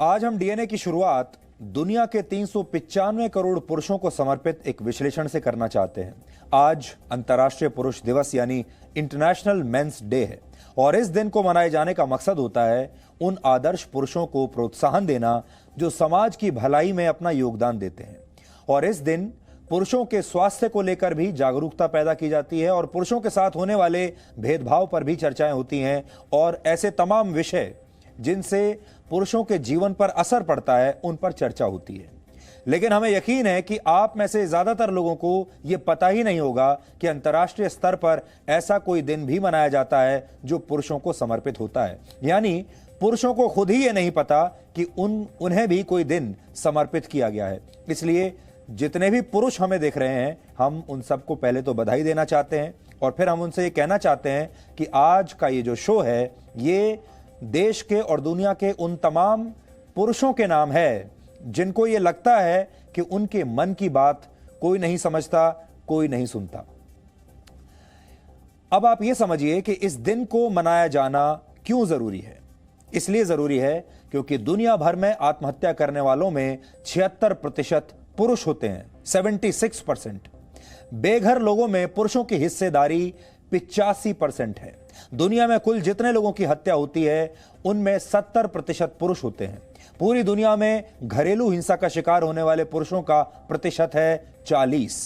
आज हम डीएनए की शुरुआत दुनिया के 395 करोड़ पुरुषों को समर्पित एक विश्लेषण से करना चाहते हैं। आज अंतर्राष्ट्रीय पुरुष दिवस यानी इंटरनेशनल मेंस डे है और इस दिन को मनाए जाने का मकसद होता है उन आदर्श पुरुषों को प्रोत्साहन देना जो समाज की भलाई में अपना योगदान देते हैं। और इस दिन पुरुषों के स्वास्थ्य को लेकर भी जागरूकता पैदा की जाती है और पुरुषों के साथ होने वाले भेदभाव पर भी चर्चाएं होती हैं और ऐसे तमाम विषय जिनसे पुरुषों के जीवन पर असर पड़ता है उन पर चर्चा होती है। लेकिन हमें यकीन है कि आप में से ज्यादातर लोगों को यह पता ही नहीं होगा कि अंतर्राष्ट्रीय स्तर पर ऐसा कोई दिन भी मनाया जाता है जो पुरुषों को समर्पित होता है। यानी पुरुषों को खुद ही ये नहीं पता कि उन्हें भी कोई दिन समर्पित किया गया है। इसलिए जितने भी पुरुष हमें देख रहे हैं, हम उन सबको पहले तो बधाई देना चाहते हैं और फिर हम उनसे ये कहना चाहते हैं कि आज का ये जो शो है ये देश के और दुनिया के उन तमाम पुरुषों के नाम है जिनको ये लगता है कि उनके मन की बात कोई नहीं समझता, कोई नहीं सुनता। अब आप ये समझिए कि इस दिन को मनाया जाना क्यों जरूरी है। इसलिए जरूरी है क्योंकि दुनिया भर में आत्महत्या करने वालों में 76% पुरुष होते हैं, 76%। बेघर लोगों में पुरुषों की हिस्सेदारी 85% है। दुनिया में कुल जितने लोगों की हत्या होती है उनमें 70% पुरुष होते हैं। पूरी दुनिया में घरेलू हिंसा का शिकार होने वाले पुरुषों का प्रतिशत है 40।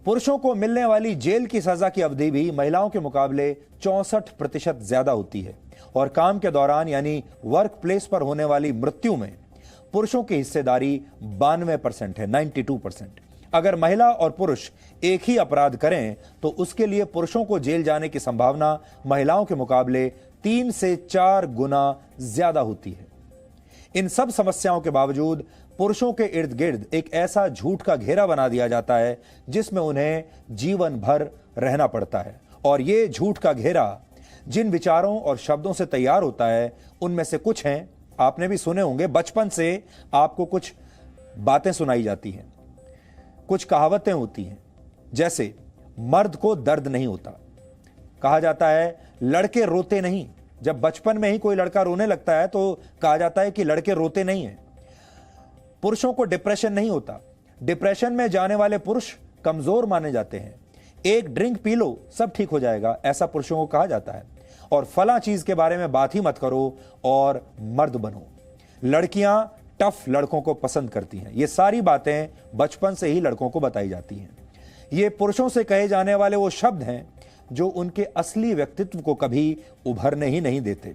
पुरुषों को मिलने वाली जेल की सजा की अवधि भी महिलाओं के मुकाबले 64% ज्यादा होती है और काम के दौरान यानी वर्क प्लेस पर होने वाली मृत्यु में पुरुषों की हिस्सेदारी 92% है, 92%। अगर महिला और पुरुष एक ही अपराध करें तो उसके लिए पुरुषों को जेल जाने की संभावना महिलाओं के मुकाबले 3 से 4 गुना ज्यादा होती है। इन सब समस्याओं के बावजूद पुरुषों के इर्द गिर्द एक ऐसा झूठ का घेरा बना दिया जाता है जिसमें उन्हें जीवन भर रहना पड़ता है। और ये झूठ का घेरा जिन विचारों और शब्दों से तैयार होता है उनमें से कुछ हैं, आपने भी सुने होंगे। बचपन से आपको कुछ बातें सुनाई जाती हैं, कुछ कहावतें होती हैं, जैसे मर्द को दर्द नहीं होता। कहा जाता है लड़के रोते नहीं। जब बचपन में ही कोई लड़का रोने लगता है तो कहा जाता है कि लड़के रोते नहीं हैं। पुरुषों को डिप्रेशन नहीं होता। डिप्रेशन में जाने वाले पुरुष कमजोर माने जाते हैं। एक ड्रिंक पी लो सब ठीक हो जाएगा, ऐसा पुरुषों को कहा जाता है। और फला चीज के बारे में बात ही मत करो और मर्द बनो। लड़कियां टफ लड़कों को पसंद करती हैं। ये सारी बातें बचपन से ही लड़कों को बताई जाती हैं। ये पुरुषों से कहे जाने वाले वो शब्द हैं जो उनके असली व्यक्तित्व को कभी उभरने ही नहीं देते।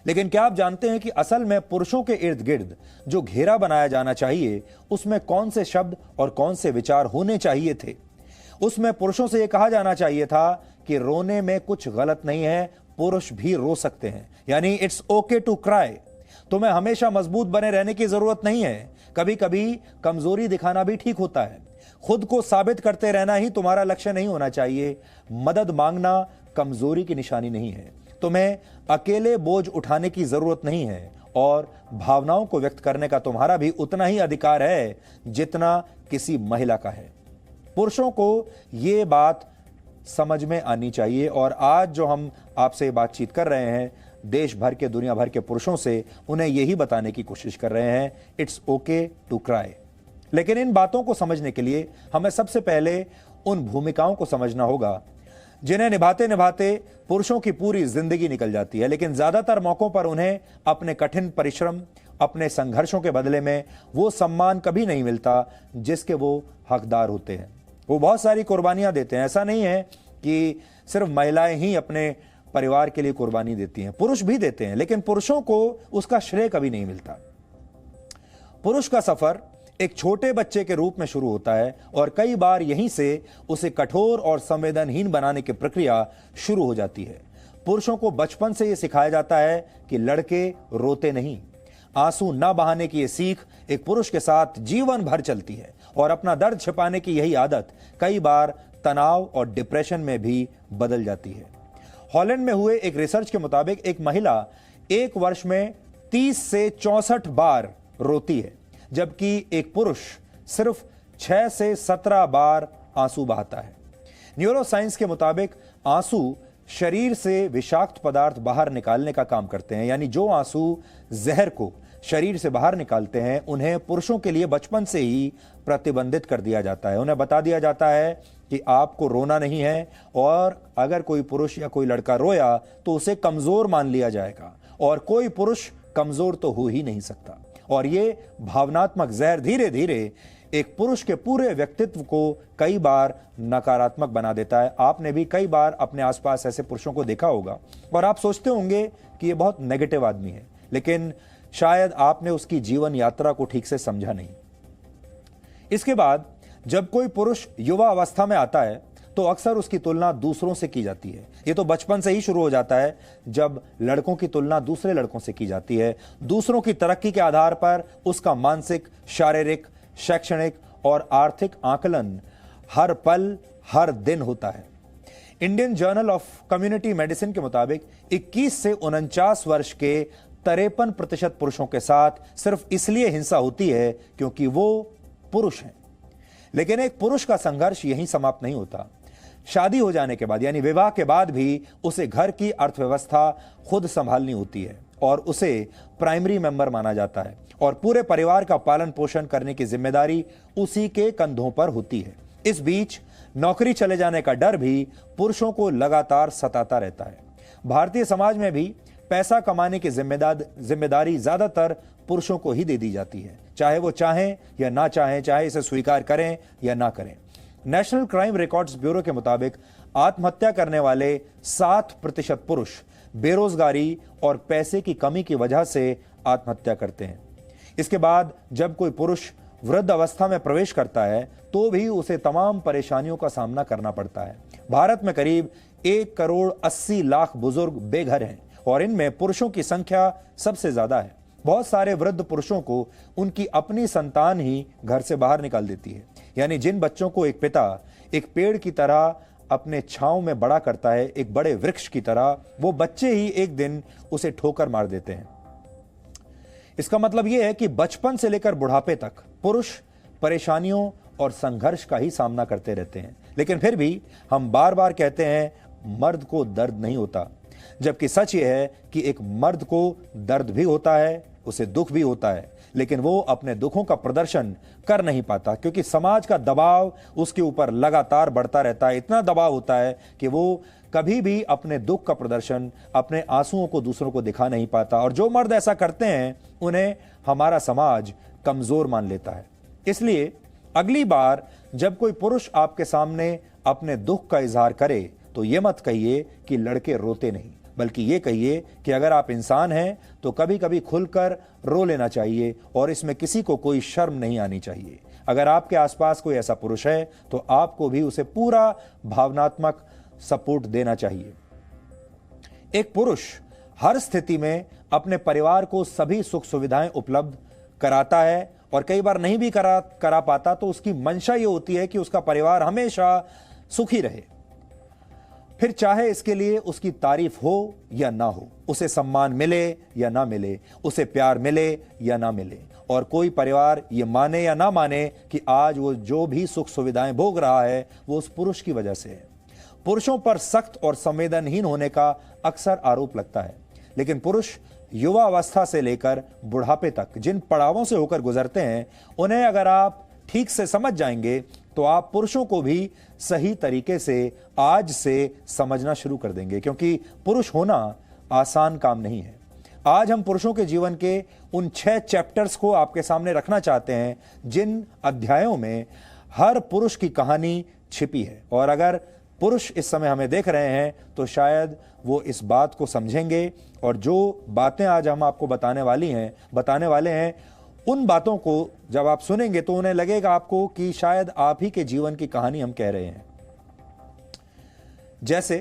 लेकिन क्या आप जानते हैं कि असल में पुरुषों के इर्द गिर्द जो घेरा बनाया जाना चाहिए उसमें कौन से शब्द और कौन से विचार होने चाहिए थे? उसमें पुरुषों से यह कहा जाना चाहिए था कि रोने में कुछ गलत नहीं है, पुरुष भी रो सकते हैं। यानी इट्स ओके टू क्राई। तुम्हें हमेशा मजबूत बने रहने की जरूरत नहीं है, कभी कभी कमजोरी दिखाना भी ठीक होता है। खुद को साबित करते रहना ही तुम्हारा लक्ष्य नहीं होना चाहिए। मदद मांगना कमजोरी की निशानी नहीं है। तुम्हें अकेले बोझ उठाने की जरूरत नहीं है और भावनाओं को व्यक्त करने का तुम्हारा भी उतना ही अधिकार है जितना किसी महिला का है। पुरुषों को यह बात समझ में आनी चाहिए और आज जो हम आपसे बातचीत कर रहे हैं देश भर के, दुनिया भर के पुरुषों से उन्हें यही बताने की कोशिश कर रहे हैं, इट्स ओके टू क्राई। लेकिन इन बातों को समझने के लिए हमें सबसे पहले उन भूमिकाओं को समझना होगा जिन्हें निभाते निभाते पुरुषों की पूरी जिंदगी निकल जाती है, लेकिन ज्यादातर मौकों पर उन्हें अपने कठिन परिश्रम, अपने संघर्षों के बदले में वो सम्मान कभी नहीं मिलता जिसके वो हकदार होते हैं। वो बहुत सारी कुर्बानियां देते हैं। ऐसा नहीं है कि सिर्फ महिलाएं ही अपने परिवार के लिए कुर्बानी देती हैं, पुरुष भी देते हैं, लेकिन पुरुषों को उसका श्रेय कभी नहीं मिलता। पुरुष का सफर एक छोटे बच्चे के रूप में शुरू होता है और कई बार यहीं से उसे कठोर और संवेदनहीन बनाने की प्रक्रिया शुरू हो जाती है। पुरुषों को बचपन से यह सिखाया जाता है कि लड़के रोते नहीं। आंसू न बहाने की यह सीख एक पुरुष के साथ जीवन भर चलती है और अपना दर्द छिपाने की यही आदत कई बार तनाव और डिप्रेशन में भी बदल जाती है। हॉलैंड में हुए एक रिसर्च के मुताबिक एक महिला एक वर्ष में 30 से 64 बार रोती है, जबकि एक पुरुष सिर्फ 6 से 17 बार आंसू बहाता है। न्यूरोसाइंस के मुताबिक आंसू शरीर से विषाक्त पदार्थ बाहर निकालने का काम करते हैं, यानी जो आंसू जहर को शरीर से बाहर निकालते हैं उन्हें पुरुषों के लिए बचपन से ही प्रतिबंधित कर दिया जाता है। उन्हें बता दिया जाता है कि आपको रोना नहीं है, और अगर कोई पुरुष या कोई लड़का रोया तो उसे कमजोर मान लिया जाएगा, और कोई पुरुष कमजोर तो हो ही नहीं सकता। और ये भावनात्मक जहर धीरे धीरे एक पुरुष के पूरे व्यक्तित्व को कई बार नकारात्मक बना देता है। आपने भी कई बार अपने आसपास ऐसे पुरुषों को देखा होगा और आप सोचते होंगे कि ये बहुत नेगेटिव आदमी है, लेकिन शायद आपने उसकी जीवन यात्रा को ठीक से समझा नहीं। इसके बाद जब कोई पुरुष युवा अवस्था में आता है तो अक्सर उसकी तुलना दूसरों से की जाती है। ये तो बचपन से ही शुरू हो जाता है, जब लड़कों की तुलना दूसरे लड़कों से की जाती है। दूसरों की तरक्की के आधार पर उसका मानसिक, शारीरिक, शैक्षणिक और आर्थिक आकलन हर पल हर दिन होता है। Indian journal of community medicine के मुताबिक 21 से 49 वर्ष के 53% पुरुषों के साथ सिर्फ इसलिए हिंसा होती है क्योंकि वो पुरुष हैं। लेकिन एक पुरुष का संघर्ष यहीं समाप्त नहीं होता। शादी हो जाने के बाद, यानी विवाह के बाद भी उसे घर की अर्थव्यवस्था खुद संभालनी होती है और उसे प्राइमरी मेंबर माना जाता है, और पूरे परिवार का पालन पोषण करने की जिम्मेदारी उसी के कंधों पर होती है। इस बीच नौकरी चले जाने का डर भी पुरुषों को लगातार सताता रहता है। भारतीय समाज में भी पैसा कमाने की जिम्मेदारी ज्यादातर पुरुषों को ही दे दी जाती है, चाहे वो चाहें या ना चाहें, चाहे इसे स्वीकार करें या ना करें। नेशनल क्राइम रिकॉर्ड्स ब्यूरो के मुताबिक आत्महत्या करने वाले 7% पुरुष बेरोजगारी और पैसे की कमी की वजह से आत्महत्या करते हैं। इसके बाद जब कोई पुरुष वृद्ध अवस्था में प्रवेश करता है तो भी उसे तमाम परेशानियों का सामना करना पड़ता है। भारत में करीब 1 करोड़ 80 लाख बुजुर्ग बेघर हैं और इनमें पुरुषों की संख्या सबसे ज्यादा है। बहुत सारे वृद्ध पुरुषों को उनकी अपनी संतान ही घर से बाहर निकाल देती है, यानी जिन बच्चों को एक पिता एक पेड़ की तरह अपने छांव में बड़ा करता है, एक बड़े वृक्ष की तरह, वो बच्चे ही एक दिन उसे ठोकर मार देते हैं। इसका मतलब यह है कि बचपन से लेकर बुढ़ापे तक पुरुष परेशानियों और संघर्ष का ही सामना करते रहते हैं। लेकिन फिर भी हम बार बार कहते हैं मर्द को दर्द नहीं होता, जबकि सच यह है कि एक मर्द को दर्द भी होता है, उसे दुख भी होता है, लेकिन वो अपने दुखों का प्रदर्शन कर नहीं पाता क्योंकि समाज का दबाव उसके ऊपर लगातार बढ़ता रहता है। इतना दबाव होता है कि वो कभी भी अपने दुख का प्रदर्शन, अपने आंसुओं को दूसरों को दिखा नहीं पाता, और जो मर्द ऐसा करते हैं उन्हें हमारा समाज कमजोर मान लेता है। इसलिए अगली बार जब कोई पुरुष आपके सामने अपने दुख का इजहार करे तो ये मत कहिए कि लड़के रोते नहीं, बल्कि ये कहिए कि अगर आप इंसान हैं तो कभी कभी खुलकर रो लेना चाहिए और इसमें किसी को कोई शर्म नहीं आनी चाहिए। अगर आपके आसपास कोई ऐसा पुरुष है तो आपको भी उसे पूरा भावनात्मक सपोर्ट देना चाहिए। एक पुरुष हर स्थिति में अपने परिवार को सभी सुख सुविधाएं उपलब्ध कराता है, और कई बार नहीं भी करा पाता तो उसकी मंशा ये होती है कि उसका परिवार हमेशा सुखी रहे। फिर चाहे इसके लिए उसकी तारीफ हो या ना हो, उसे सम्मान मिले या ना मिले, उसे प्यार मिले या ना मिले, और कोई परिवार ये माने या ना माने कि आज वो जो भी सुख सुविधाएं भोग रहा है वो उस पुरुष की वजह से है। पुरुषों पर सख्त और संवेदनहीन होने का अक्सर आरोप लगता है, लेकिन पुरुष युवा अवस्था से लेकर बुढ़ापे तक जिन पड़ावों से होकर गुजरते हैं उन्हें अगर आप ठीक से समझ जाएंगे तो आप पुरुषों को भी सही तरीके से आज से समझना शुरू कर देंगे, क्योंकि पुरुष होना आसान काम नहीं है। आज हम पुरुषों के जीवन के उन 6 चैप्टर्स को आपके सामने रखना चाहते हैं जिन अध्यायों में हर पुरुष की कहानी छिपी है, और अगर पुरुष इस समय हमें देख रहे हैं तो शायद वो इस बात को समझेंगे, और जो बातें आज हम आपको बताने वाले हैं उन बातों को जब आप सुनेंगे तो उन्हें लगेगा आपको कि शायद आप ही के जीवन की कहानी हम कह रहे हैं। जैसे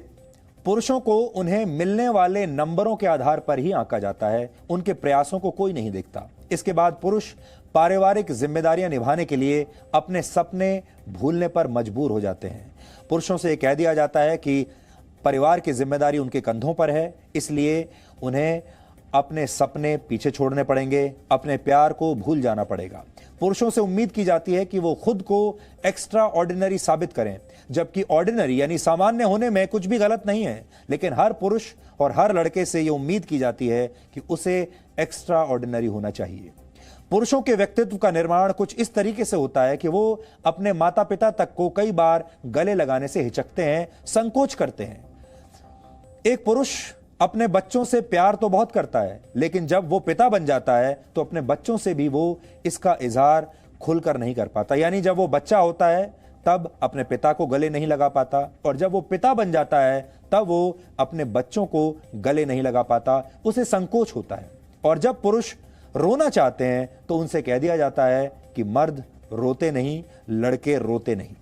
पुरुषों को उन्हें मिलने वाले नंबरों के आधार पर ही आंका जाता है, उनके प्रयासों को कोई नहीं देखता। इसके बाद पुरुष पारिवारिक जिम्मेदारियां निभाने के लिए अपने सपने भूलने पर मजबूर हो जाते हैं। पुरुषों से कह दिया जाता है कि परिवार की जिम्मेदारी उनके कंधों पर है, इसलिए उन्हें अपने सपने पीछे छोड़ने पड़ेंगे, अपने प्यार को भूल जाना पड़ेगा। पुरुषों से उम्मीद की जाती है कि वो खुद को एक्स्ट्रा ऑर्डिनरी साबित करें, जबकि ऑर्डिनरी यानी सामान्य होने में कुछ भी गलत नहीं है, लेकिन हर पुरुष और हर लड़के से ये उम्मीद की जाती है कि उसे एक्स्ट्रा ऑर्डिनरी होना चाहिए। पुरुषों के व्यक्तित्व का निर्माण कुछ इस तरीके से होता है कि वो अपने माता पिता तक को कई बार गले लगाने से हिचकते हैं, संकोच करते हैं। एक पुरुष अपने बच्चों से प्यार तो बहुत करता है, लेकिन जब वो पिता बन जाता है तो अपने बच्चों से भी वो इसका इजहार खुलकर नहीं कर पाता। यानी जब वो बच्चा होता है तब अपने पिता को गले नहीं लगा पाता, और जब वो पिता बन जाता है तब वो अपने बच्चों को गले नहीं लगा पाता, उसे संकोच होता है। और जब पुरुष रोना चाहते हैं तो उनसे कह दिया जाता है कि मर्द रोते नहीं, लड़के रोते नहीं।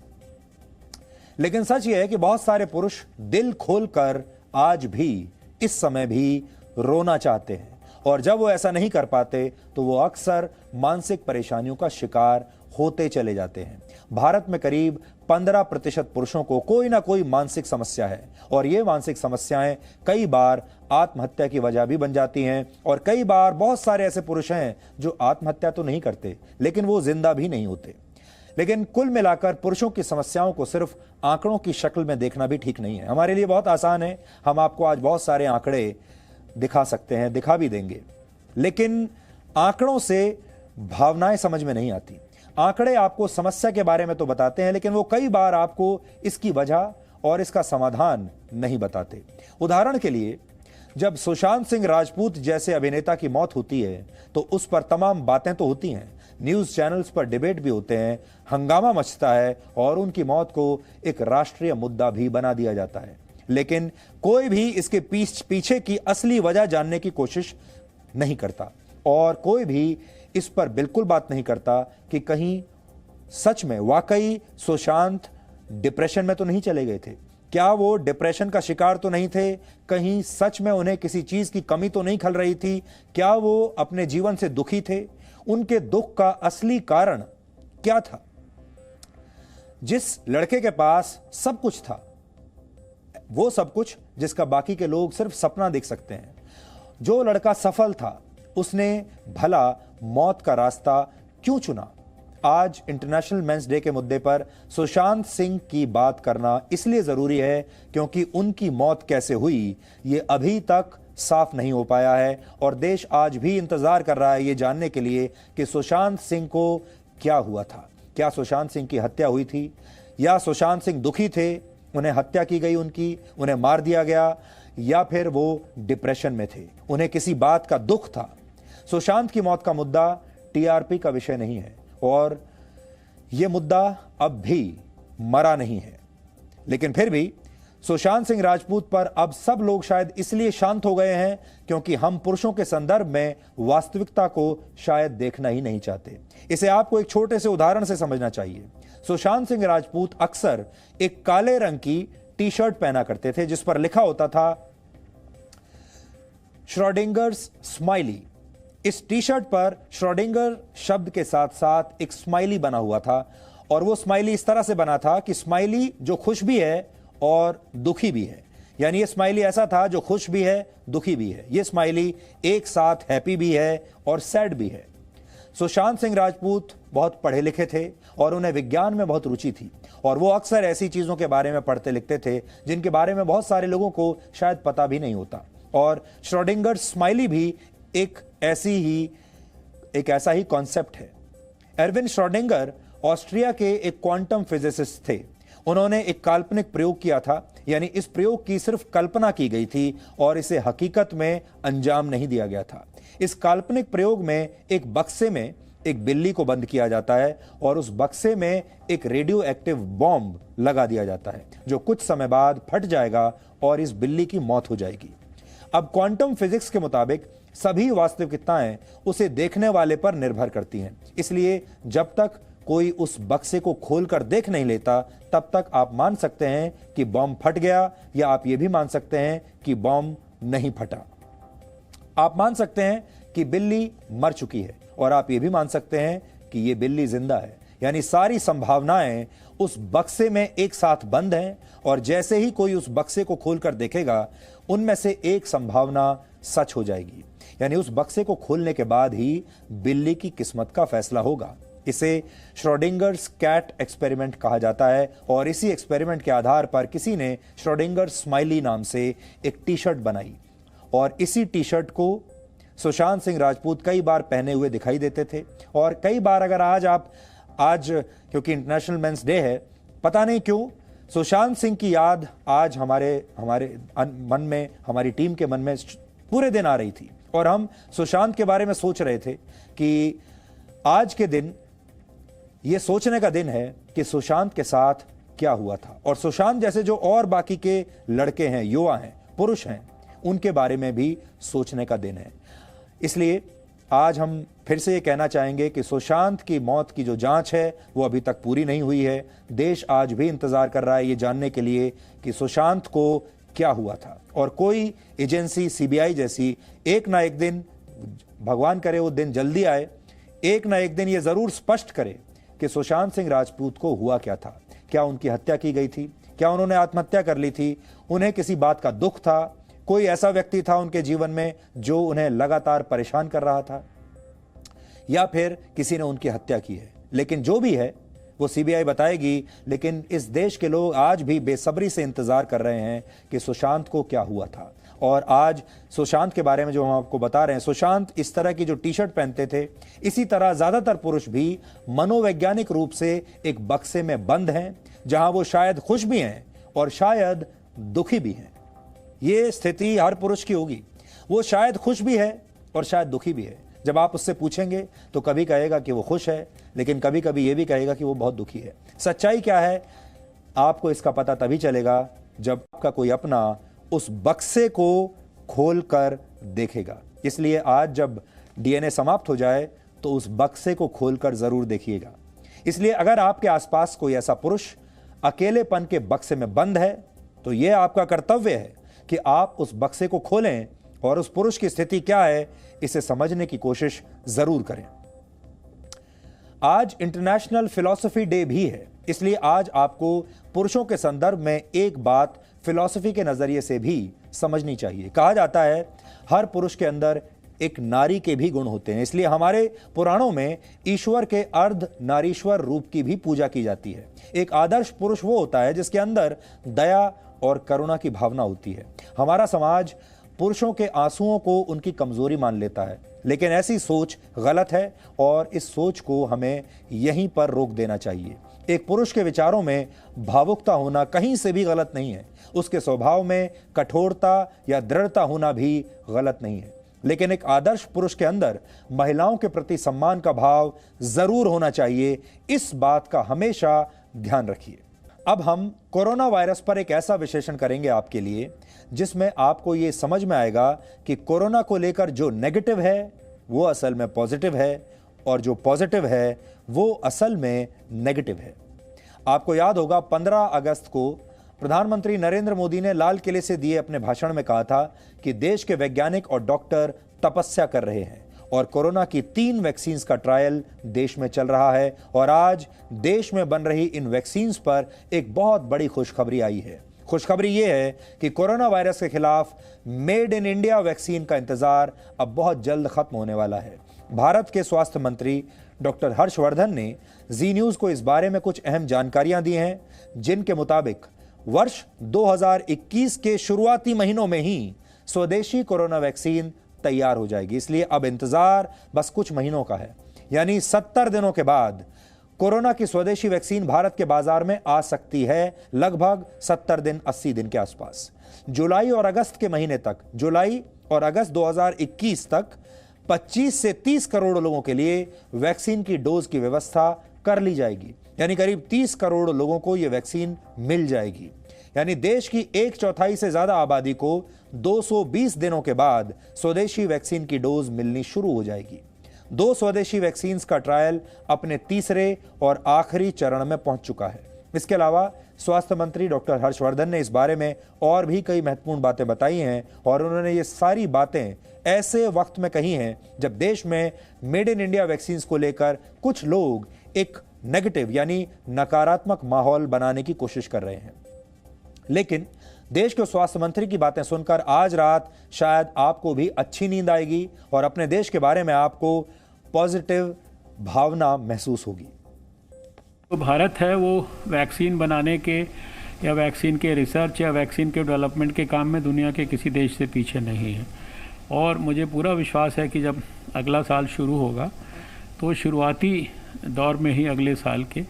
लेकिन सच यह है कि बहुत सारे पुरुष दिल खोलकर आज भी, इस समय भी रोना चाहते हैं, और जब वो ऐसा नहीं कर पाते तो वो अक्सर मानसिक परेशानियों का शिकार होते चले जाते हैं। भारत में करीब 15% पुरुषों को कोई ना कोई मानसिक समस्या है, और ये मानसिक समस्याएं कई बार आत्महत्या की वजह भी बन जाती हैं। और कई बार बहुत सारे ऐसे पुरुष हैं जो आत्महत्या तो नहीं करते, लेकिन वो जिंदा भी नहीं होते। लेकिन कुल मिलाकर पुरुषों की समस्याओं को सिर्फ आंकड़ों की शक्ल में देखना भी ठीक नहीं है। हमारे लिए बहुत आसान है, हम आपको आज बहुत सारे आंकड़े दिखा सकते हैं, दिखा भी देंगे, लेकिन आंकड़ों से भावनाएं समझ में नहीं आती। आंकड़े आपको समस्या के बारे में तो बताते हैं, लेकिन वो कई बार आपको इसकी वजह और इसका समाधान नहीं बताते। उदाहरण के लिए, जब सुशांत सिंह राजपूत जैसे अभिनेता की मौत होती है तो उस पर तमाम बातें तो होती हैं, न्यूज चैनल्स पर डिबेट भी होते हैं, हंगामा मचता है, और उनकी मौत को एक राष्ट्रीय मुद्दा भी बना दिया जाता है। लेकिन कोई भी इसके पीछे की असली वजह जानने की कोशिश नहीं करता, और कोई भी इस पर बिल्कुल बात नहीं करता कि कहीं सच में वाकई सुशांत डिप्रेशन में तो नहीं चले गए थे, क्या वो डिप्रेशन का शिकार तो नहीं थे, कहीं सच में उन्हें किसी चीज की कमी तो नहीं खल रही थी, क्या वो अपने जीवन से दुखी थे, उनके दुख का असली कारण क्या था। जिस लड़के के पास सब कुछ था, वो सब कुछ जिसका बाकी के लोग सिर्फ सपना देख सकते हैं, जो लड़का सफल था, उसने भला मौत का रास्ता क्यों चुना। आज इंटरनेशनल मेंस डे के मुद्दे पर सुशांत सिंह की बात करना इसलिए जरूरी है क्योंकि उनकी मौत कैसे हुई ये अभी तक साफ नहीं हो पाया है, और देश आज भी इंतजार कर रहा है ये जानने के लिए कि सुशांत सिंह को क्या हुआ था। क्या सुशांत सिंह की हत्या हुई थी, या सुशांत सिंह दुखी थे, उन्हें हत्या की गई उनकी, उन्हें मार दिया गया, या फिर वो डिप्रेशन में थे, उन्हें किसी बात का दुख था। सुशांत की मौत का मुद्दा टीआरपी का विषय नहीं है, और यह मुद्दा अब भी मरा नहीं है। लेकिन फिर भी सुशांत सिंह राजपूत पर अब सब लोग शायद इसलिए शांत हो गए हैं क्योंकि हम पुरुषों के संदर्भ में वास्तविकता को शायद देखना ही नहीं चाहते। इसे आपको एक छोटे से उदाहरण से समझना चाहिए। सुशांत सिंह राजपूत अक्सर एक काले रंग की टी शर्ट पहना करते थे जिस पर लिखा होता था श्रोडिंगर्स स्माइली। इस टी शर्ट पर श्रोडिंगर शब्द के साथ साथ एक स्माइली बना हुआ था, और वो स्माइली इस तरह से बना था कि स्माइली जो खुश भी है और दुखी भी है, यानी ये स्माइली ऐसा था जो खुश भी है, दुखी भी है। ये स्माइली एक साथ हैप्पी भी है और सैड भी है। सुशांत सिंह राजपूत बहुत पढ़े लिखे थे और उन्हें विज्ञान में बहुत रुचि थी, और वो अक्सर ऐसी चीजों के बारे में पढ़ते लिखते थे जिनके बारे में बहुत सारे लोगों को शायद पता भी नहीं होता। और श्रोडिंगर स्माइली भी एक ऐसा ही कॉन्सेप्ट है। एरविन श्रोडिंगर ऑस्ट्रिया के एक क्वांटम फिजिसिस्ट थे। उन्होंने एक काल्पनिक प्रयोग किया था, यानी इस प्रयोग की सिर्फ कल्पना की गई थी और इसे हकीकत में अंजाम नहीं दिया गया था। इस काल्पनिक प्रयोग में एक बक्से में एक बिल्ली को बंद किया जाता है और उस बक्से में एक रेडियो एक्टिव बॉम्ब लगा दिया जाता है जो कुछ समय बाद फट जाएगा और इस बिल्ली की मौत हो जाएगी। अब क्वांटम फिजिक्स के मुताबिक सभी वास्तविकताएं उसे देखने वाले पर निर्भर करती हैं, इसलिए जब तक कोई उस बक्से को खोलकर देख नहीं लेता तब तक आप मान सकते हैं कि बॉम्ब फट गया, या आप यह भी मान सकते हैं कि बॉम्ब नहीं फटा। आप मान सकते हैं कि बिल्ली मर चुकी है और आप यह भी मान सकते हैं कि यह बिल्ली जिंदा है, यानी सारी संभावनाएं उस बक्से में एक साथ बंद हैं, और जैसे ही कोई उस बक्से को खोलकर देखेगा उनमें से एक संभावना सच हो जाएगी। यानी उस बक्से को खोलने के बाद ही बिल्ली की किस्मत का फैसला होगा। इसे श्रोडिंगर्स कैट एक्सपेरिमेंट कहा जाता है और इसी एक्सपेरिमेंट के आधार पर किसी ने श्रोडिंगर स्माइली नाम से एक टी शर्ट बनाई और इसी टी शर्ट को सुशांत सिंह राजपूत कई बार पहने हुए दिखाई देते थे। और कई बार अगर आज क्योंकि इंटरनेशनल मेंस डे है, पता नहीं क्यों सुशांत सिंह की याद आज हमारे मन में, हमारी टीम के मन में पूरे दिन आ रही थी और हम सुशांत के बारे में सोच रहे थे कि आज के दिन ये सोचने का दिन है कि सुशांत के साथ क्या हुआ था और सुशांत जैसे जो और बाकी के लड़के हैं, युवा हैं, पुरुष हैं, उनके बारे में भी सोचने का दिन है। इसलिए आज हम फिर से ये कहना चाहेंगे कि सुशांत की मौत की जो जांच है वो अभी तक पूरी नहीं हुई है। देश आज भी इंतजार कर रहा है ये जानने के लिए कि सुशांत को क्या हुआ था और कोई एजेंसी सीबीआई जैसी एक ना एक दिन, भगवान करे वो दिन जल्दी आए, एक ना एक दिन ये जरूर स्पष्ट करे कि सुशांत सिंह राजपूत को हुआ क्या था। क्या उनकी हत्या की गई थी? क्या उन्होंने आत्महत्या कर ली थी? उन्हें किसी बात का दुख था? कोई ऐसा व्यक्ति था उनके जीवन में जो उन्हें लगातार परेशान कर रहा था, या फिर किसी ने उनकी हत्या की है? लेकिन जो भी है वो सीबीआई बताएगी। लेकिन इस देश के लोग आज भी बेसब्री से इंतजार कर रहे हैं कि सुशांत को क्या हुआ था। और आज सुशांत के बारे में जो हम आपको बता रहे हैं, सुशांत इस तरह की जो टी शर्ट पहनते थे, इसी तरह ज्यादातर पुरुष भी मनोवैज्ञानिक रूप से एक बक्से में बंद हैं, जहां वो शायद खुश भी हैं और शायद दुखी भी हैं। ये स्थिति हर पुरुष की होगी। वो शायद खुश भी है और शायद दुखी भी है। जब आप उससे पूछेंगे तो कभी कहेगा कि वो खुश है, लेकिन कभी कभी ये भी कहेगा कि वो बहुत दुखी है। सच्चाई क्या है, आपको इसका पता तभी चलेगा जब आपका कोई अपना उस बक्से को खोल कर देखेगा। इसलिए आज जब डीएनए समाप्त हो जाए तो उस बक्से को खोलकर जरूर देखिएगा। इसलिए अगर आपके आसपास कोई ऐसा पुरुष अकेलेपन के बक्से में बंद है तो यह आपका कर्तव्य है कि आप उस बक्से को खोलें और उस पुरुष की स्थिति क्या है इसे समझने की कोशिश जरूर करें। आज इंटरनेशनल फिलॉसफी डे भी है, इसलिए आज आपको पुरुषों के संदर्भ में एक बात फिलॉसफी के नजरिए से भी समझनी चाहिए। कहा जाता है हर पुरुष के अंदर एक नारी के भी गुण होते हैं, इसलिए हमारे पुराणों में ईश्वर के अर्ध नारीश्वर रूप की भी पूजा की जाती है। एक आदर्श पुरुष वो होता है जिसके अंदर दया और करुणा की भावना होती है। हमारा समाज पुरुषों के आंसुओं को उनकी कमजोरी मान लेता है, लेकिन ऐसी सोच गलत है और इस सोच को हमें यहीं पर रोक देना चाहिए। एक पुरुष के विचारों में भावुकता होना कहीं से भी गलत नहीं है, उसके स्वभाव में कठोरता या दृढ़ता होना भी गलत नहीं है, लेकिन एक आदर्श पुरुष के अंदर महिलाओं के प्रति सम्मान का भाव जरूर होना चाहिए। इस बात का हमेशा ध्यान रखिए। अब हम कोरोना वायरस पर एक ऐसा विश्लेषण करेंगे आपके लिए जिसमें आपको ये समझ में आएगा कि कोरोना को लेकर जो नेगेटिव है वो असल में पॉजिटिव है और जो पॉजिटिव है वो असल में नेगेटिव है। आपको याद होगा 15 अगस्त को प्रधानमंत्री नरेंद्र मोदी ने लाल किले से दिए अपने भाषण में कहा था कि देश के वैज्ञानिक और डॉक्टर तपस्या कर रहे हैं और कोरोना की 3 वैक्सीन्स का ट्रायल देश में चल रहा है। और आज देश में बन रही इन वैक्सीन्स पर एक बहुत बड़ी खुशखबरी आई है। खुशखबरी यह है कि कोरोना वायरस के खिलाफ मेड इन इंडिया वैक्सीन का इंतजार अब बहुत जल्द खत्म होने वाला है। भारत के स्वास्थ्य मंत्री डॉक्टर हर्षवर्धन ने जी न्यूज को इस बारे में कुछ अहम जानकारियां दी हैं, जिनके मुताबिक वर्ष 2021 के शुरुआती महीनों में ही स्वदेशी कोरोना वैक्सीन तैयार हो जाएगी। इसलिए अब इंतजार बस कुछ महीनों का है, यानी 70 दिनों के बाद कोरोना की स्वदेशी वैक्सीन भारत के बाजार में आ सकती है, लगभग 70 दिन 80 दिन के आसपास। जुलाई और अगस्त के महीने तक, जुलाई और अगस्त 2021 तक 25 से 30 करोड़ लोगों के लिए वैक्सीन की डोज की व्यवस्था कर ली जाएगी, यानी करीब 30 करोड़ लोगों को यह वैक्सीन मिल जाएगी। यानी देश की 1/4 से ज्यादा आबादी को 220 दिनों के बाद स्वदेशी वैक्सीन की डोज मिलनी शुरू हो जाएगी। 2 स्वदेशी वैक्सीन का ट्रायल अपने तीसरे और आखिरी चरण में पहुंच चुका है। इसके अलावा स्वास्थ्य मंत्री डॉक्टर हर्षवर्धन ने इस बारे में और भी कई महत्वपूर्ण बातें बताई हैं और उन्होंने ये सारी बातें ऐसे वक्त में कही हैं जब देश में मेड इन इंडिया वैक्सीन को लेकर कुछ लोग एक नेगेटिव यानी नकारात्मक माहौल बनाने की कोशिश कर रहे हैं। लेकिन देश के स्वास्थ्य मंत्री की बातें सुनकर आज रात शायद आपको भी अच्छी नींद आएगी और अपने देश के बारे में आपको पॉजिटिव भावना महसूस होगी। तो भारत है वो वैक्सीन बनाने के या वैक्सीन के रिसर्च या वैक्सीन के डेवलपमेंट के काम में दुनिया के किसी देश से पीछे नहीं है। और मुझे पूरा विश्वास है कि जब अगला साल शुरू होगा तो शुरुआती दौर में ही अगले साल के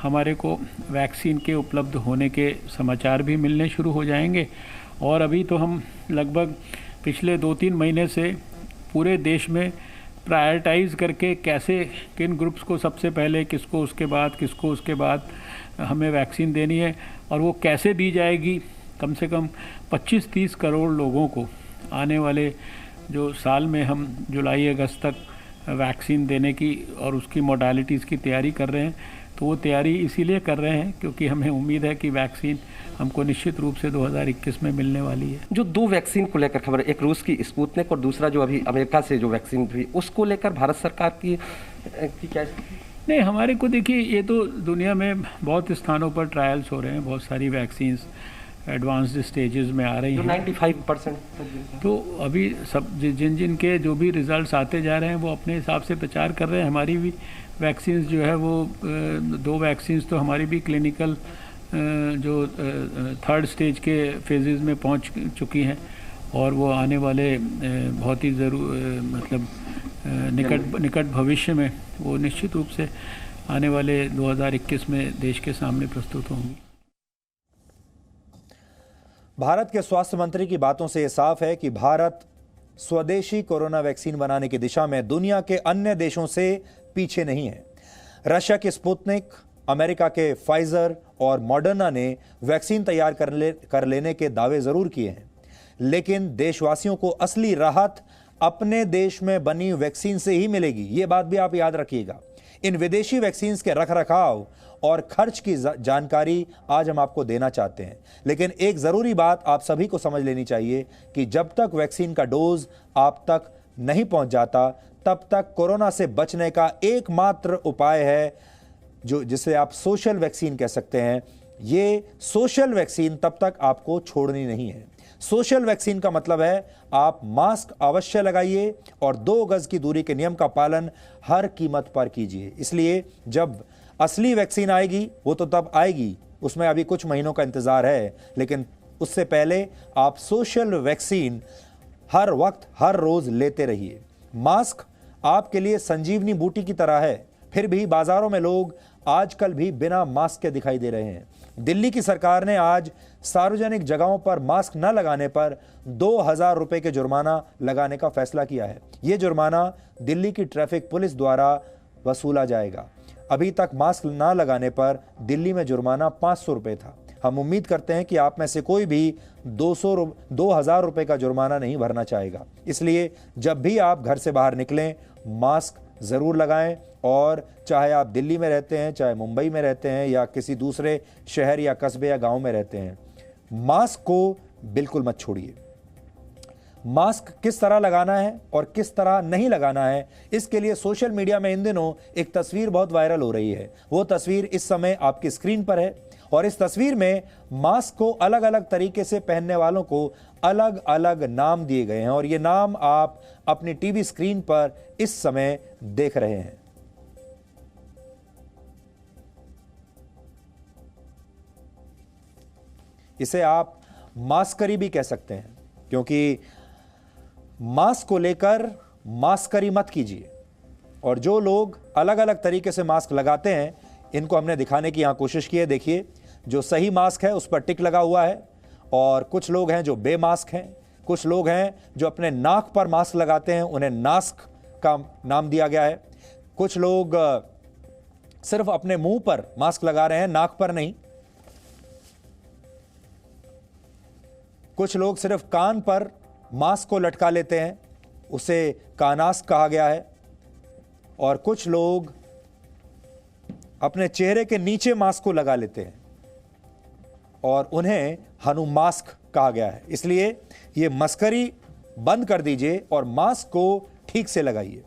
हमारे को वैक्सीन के उपलब्ध होने के समाचार भी मिलने शुरू हो जाएंगे। और अभी तो हम लगभग पिछले 2-3 महीने से पूरे देश में प्रायोरिटाइज़ करके कैसे किन ग्रुप्स को सबसे पहले, किसको उसके बाद, किसको उसके बाद हमें वैक्सीन देनी है और वो कैसे दी जाएगी। कम से कम 25-30 करोड़ लोगों को आने वाले जो साल में हम जुलाई अगस्त तक वैक्सीन देने की और उसकी मोडालिटीज़ की तैयारी कर रहे हैं। तो वो तैयारी इसीलिए कर रहे हैं क्योंकि हमें उम्मीद है कि वैक्सीन हमको निश्चित रूप से 2021 में मिलने वाली है। जो 2 वैक्सीन को लेकर खबर, एक रूस की स्पुतनिक और दूसरा जो अभी अमेरिका से जो वैक्सीन थी, उसको लेकर भारत सरकार की क्या? नहीं, हमारे को देखिए, ये तो दुनिया में बहुत स्थानों पर ट्रायल्स हो रहे हैं, बहुत सारी वैक्सीन्स एडवांस्ड स्टेजेस में आ रही हैं 95%। तो अभी सब जिन के जो भी रिजल्ट्स आते जा रहे हैं वो अपने हिसाब से प्रचार कर रहे हैं। हमारी भी वैक्सीन्स जो है वो 2 वैक्सीन्स तो हमारी भी क्लिनिकल जो 3rd स्टेज के फेजेस में पहुंच चुकी हैं और वो आने वाले बहुत ही मतलब निकट भविष्य में वो निश्चित रूप से आने वाले 2021 में देश के सामने प्रस्तुत होंगी। भारत के स्वास्थ्य मंत्री की बातों से यह साफ है कि भारत स्वदेशी कोरोना वैक्सीन बनाने की दिशा में दुनिया के अन्य देशों से पीछे नहीं है। रशिया की स्पुतनिक, अमेरिका के फाइजर और मॉडर्ना ने वैक्सीन तैयार कर लेने के दावे जरूर किए हैं, लेकिन देशवासियों को असली राहत अपने देश में बनी वैक्सीन से ही मिलेगी। ये बात भी आप याद रखिएगा। इन विदेशी वैक्सीन के रखरखाव और खर्च की जानकारी आज हम आपको देना चाहते हैं, लेकिन एक जरूरी बात आप सभी को समझ लेनी चाहिए कि जब तक वैक्सीन का डोज आप तक नहीं पहुंच जाता तब तक कोरोना से बचने का एकमात्र उपाय है जिसे आप सोशल वैक्सीन कह सकते हैं। ये सोशल वैक्सीन तब तक आपको छोड़नी नहीं है। सोशल वैक्सीन का मतलब है आप मास्क अवश्य लगाइए और 2 गज की दूरी के नियम का पालन हर कीमत पर कीजिए। इसलिए जब असली वैक्सीन आएगी वो तो तब आएगी, उसमें अभी कुछ महीनों का इंतजार है, लेकिन उससे पहले आप सोशल वैक्सीन हर वक्त हर रोज लेते रहिए। मास्क आपके लिए संजीवनी बूटी की तरह है, फिर भी बाजारों में लोग आजकल भी बिना मास्क के दिखाई दे रहे हैं। दिल्ली की सरकार ने आज सार्वजनिक जगहों पर मास्क न लगाने पर 2000 रुपए के जुर्माना लगाने का फैसला किया है। यह जुर्माना दिल्ली की ट्रैफिक पुलिस द्वारा वसूला जाएगा। अभी तक मास्क न लगाने पर दिल्ली में जुर्माना 500 रुपए था। हम उम्मीद करते हैं कि आप में से कोई भी 2000 रुपए का जुर्माना नहीं भरना चाहेगा। इसलिए जब भी आप घर से बाहर निकलें मास्क जरूर लगाएं, और चाहे आप दिल्ली में रहते हैं, चाहे मुंबई में रहते हैं या किसी दूसरे शहर या कस्बे या गांव में रहते हैं, मास्क को बिल्कुल मत छोड़िए। मास्क किस तरह लगाना है और किस तरह नहीं लगाना है, इसके लिए सोशल मीडिया में इन दिनों एक तस्वीर बहुत वायरल हो रही है। वो तस्वीर इस समय आपकी स्क्रीन पर है और इस तस्वीर में मास्क को अलग अलग तरीके से पहनने वालों को अलग अलग नाम दिए गए हैं और ये नाम आप अपनी टीवी स्क्रीन पर इस समय देख रहे हैं। इसे आप मास्करी भी कह सकते हैं, क्योंकि मास्क को लेकर मास्करी मत कीजिए। और जो लोग अलग अलग तरीके से मास्क लगाते हैं इनको हमने दिखाने की यहां कोशिश की है। देखिए, जो सही मास्क है उस पर टिक लगा हुआ है और कुछ लोग हैं जो बेमास्क हैं, कुछ लोग हैं जो अपने नाक पर मास्क लगाते हैं, उन्हें नास्क का नाम दिया गया है। कुछ लोग सिर्फ अपने मुंह पर मास्क लगा रहे हैं, नाक पर नहीं। कुछ लोग सिर्फ कान पर मास्क को लटका लेते हैं, उसे कानास्क कहा गया है। और कुछ लोग अपने चेहरे के नीचे मास्क को लगा लेते हैं और उन्हें हनुमास्क कहा गया है। इसलिए ये मस्करी बंद कर दीजिए और मास्क को ठीक से लगाइए।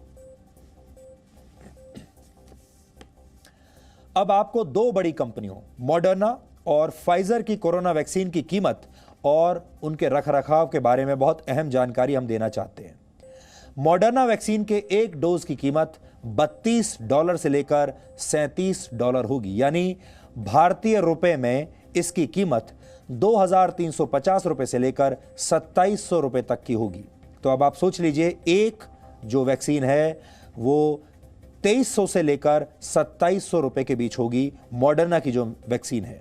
अब आपको 2 बड़ी कंपनियों मॉडर्ना और फाइजर की कोरोना वैक्सीन की कीमत और उनके रखरखाव के बारे में बहुत अहम जानकारी हम देना चाहते हैं। मॉडर्ना वैक्सीन के एक डोज की कीमत $32 से लेकर $37 होगी, यानी भारतीय रुपए में इसकी कीमत 2,350 रुपए से लेकर 2,700 रुपए तक की होगी। तो अब आप सोच लीजिए, एक जो वैक्सीन है वो 2,300 से लेकर 2,700 रुपए के बीच होगी, मॉडर्ना की जो वैक्सीन है।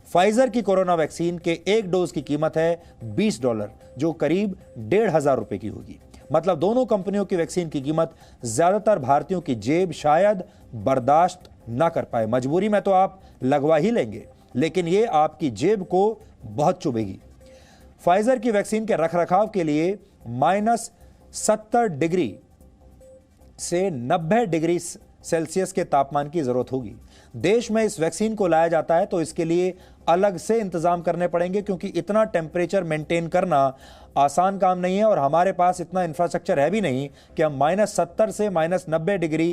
फाइजर की कोरोना वैक्सीन के एक डोज की कीमत है $20, जो करीब 1,500 रुपए की होगी। मतलब दोनों कंपनियों की वैक्सीन की कीमत ज्यादातर भारतीयों की जेब शायद बर्दाश्त ना कर पाए। मजबूरी में तो आप लगवा ही लेंगे, लेकिन ये आपकी जेब को बहुत चुभेगी। फाइजर की वैक्सीन के रखरखाव के लिए -70 डिग्री से 90 डिग्री सेल्सियस के तापमान की जरूरत होगी। देश में इस वैक्सीन को लाया जाता है तो इसके लिए अलग से इंतजाम करने पड़ेंगे, क्योंकि इतना टेम्परेचर मेंटेन करना आसान काम नहीं है और हमारे पास इतना इंफ्रास्ट्रक्चर है भी नहीं कि हम -70 से -90 डिग्री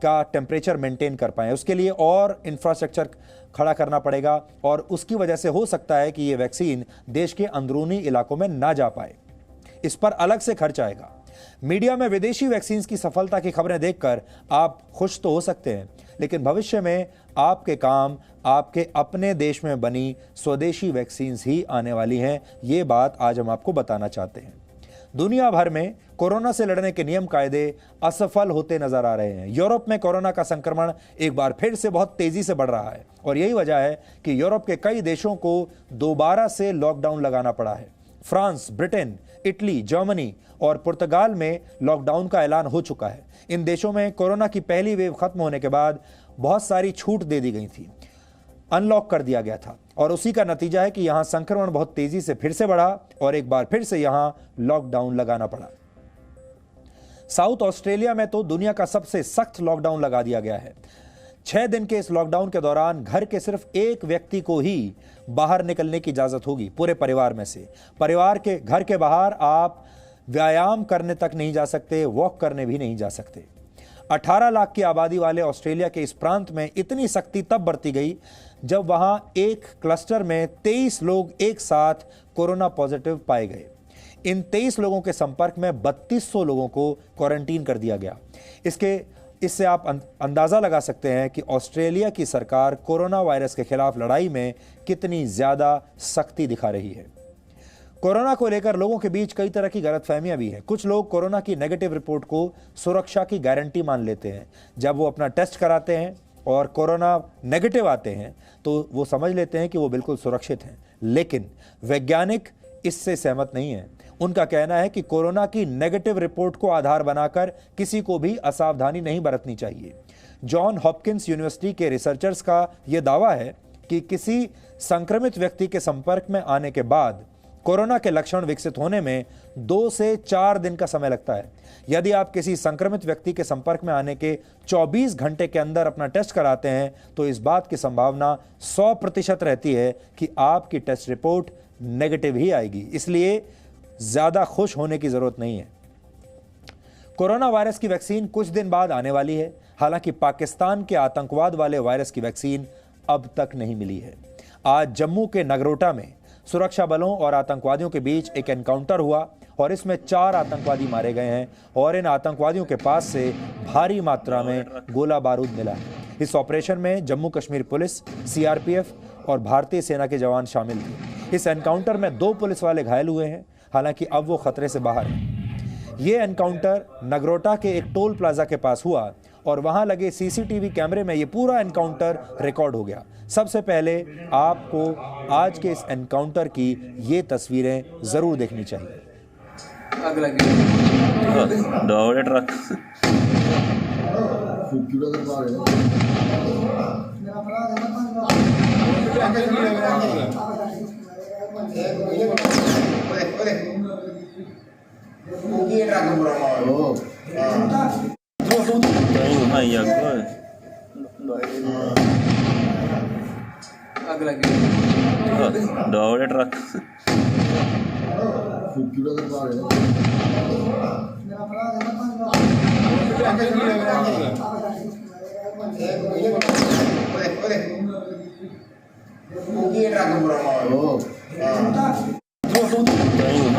का टेम्परेचर मेंटेन कर पाएं। उसके लिए और इंफ्रास्ट्रक्चर खड़ा करना पड़ेगा और उसकी वजह से हो सकता है कि ये वैक्सीन देश के अंदरूनी इलाकों में ना जा पाए। इस पर अलग से खर्च आएगा। मीडिया में विदेशी वैक्सीन की सफलता की खबरें देखकर आप खुश तो हो सकते हैं, लेकिन भविष्य में आपके काम आपके अपने देश में बनी स्वदेशी वैक्सीन ही आने वाली हैं। ये बात आज हम आपको बताना चाहते हैं। दुनिया भर में कोरोना से लड़ने के नियम कायदे असफल होते नजर आ रहे हैं। यूरोप में कोरोना का संक्रमण एक बार फिर से बहुत तेजी से बढ़ रहा है और यही वजह है कि यूरोप के कई देशों को दोबारा से लॉकडाउन लगाना पड़ा है। फ्रांस, ब्रिटेन, इटली, जर्मनी और पुर्तगाल में लॉकडाउन का ऐलान हो चुका है। इन देशों में कोरोना की पहली वेव खत्म होने के बाद बहुत सारी छूट दे दी गई थी, अनलॉक कर दिया गया था और उसी का नतीजा है कि यहां संक्रमण बहुत तेजी से फिर से बढ़ा और एक बार फिर से यहां लॉकडाउन लगाना पड़ा। साउथ ऑस्ट्रेलिया में तो दुनिया का सबसे सख्त लॉकडाउन लगा दिया गया है। 6 दिन के इस लॉकडाउन के दौरान घर के सिर्फ एक व्यक्ति को ही बाहर निकलने की इजाजत होगी पूरे परिवार में से। परिवार के घर के बाहर आप व्यायाम करने तक नहीं जा सकते, वॉक करने भी नहीं जा सकते। 18 लाख की आबादी वाले ऑस्ट्रेलिया के इस प्रांत में इतनी सख्ती तब बरती गई जब वहां एक क्लस्टर में 23 लोग एक साथ कोरोना पॉजिटिव पाए गए। इन 23 लोगों के संपर्क में 3200 लोगों को क्वारंटीन कर दिया गया। इससे आप अंदाजा लगा सकते हैं कि ऑस्ट्रेलिया की सरकार कोरोना वायरस के खिलाफ लड़ाई में कितनी ज्यादा सख्ती दिखा रही है। कोरोना को लेकर लोगों के बीच कई तरह की गलतफहमियां भी हैं। कुछ लोग कोरोना की नेगेटिव रिपोर्ट को सुरक्षा की गारंटी मान लेते हैं। जब वो अपना टेस्ट कराते हैं और कोरोना नेगेटिव आते हैं तो वो समझ लेते हैं कि वो बिल्कुल सुरक्षित हैं, लेकिन वैज्ञानिक इससे सहमत नहीं है। उनका कहना है कि कोरोना की नेगेटिव रिपोर्ट को आधार बनाकर किसी को भी असावधानी नहीं बरतनी चाहिए। जॉन हॉपकिंस यूनिवर्सिटी के रिसर्चर्स का यह दावा है कि किसी संक्रमित व्यक्ति के संपर्क में आने के बाद कोरोना के लक्षण विकसित होने में 2 से 4 दिन का समय लगता है। यदि आप किसी संक्रमित व्यक्ति के संपर्क में आने के 24 घंटे के अंदर अपना टेस्ट कराते हैं तो इस बात की संभावना 100% रहती है कि आपकी टेस्ट रिपोर्ट नेगेटिव ही आएगी। इसलिए ज्यादा खुश होने की जरूरत नहीं है। कोरोना वायरस की वैक्सीन कुछ दिन बाद आने वाली है। हालांकि पाकिस्तान के आतंकवाद वाले वायरस की वैक्सीन अब तक नहीं मिली है। आज जम्मू के नगरोटा में सुरक्षा बलों और आतंकवादियों के बीच एक एनकाउंटर हुआ और इसमें 4 आतंकवादी मारे गए हैं और इन आतंकवादियों के पास से भारी मात्रा में गोला बारूद मिला है। इस ऑपरेशन में जम्मू कश्मीर पुलिस, सीआरपीएफ और भारतीय सेना के जवान शामिल थे। इस एनकाउंटर में 2 पुलिस वाले घायल हुए हैं, हालांकि अब वो खतरे से बाहर हैं। ये एनकाउंटर नगरोटा के एक टोल प्लाजा के पास हुआ और वहां लगे सीसीटीवी कैमरे में ये पूरा एनकाउंटर रिकॉर्ड हो गया। सबसे पहले आपको आज के इस एनकाउंटर की ये तस्वीरें जरूर देखनी चाहिए। ट्रक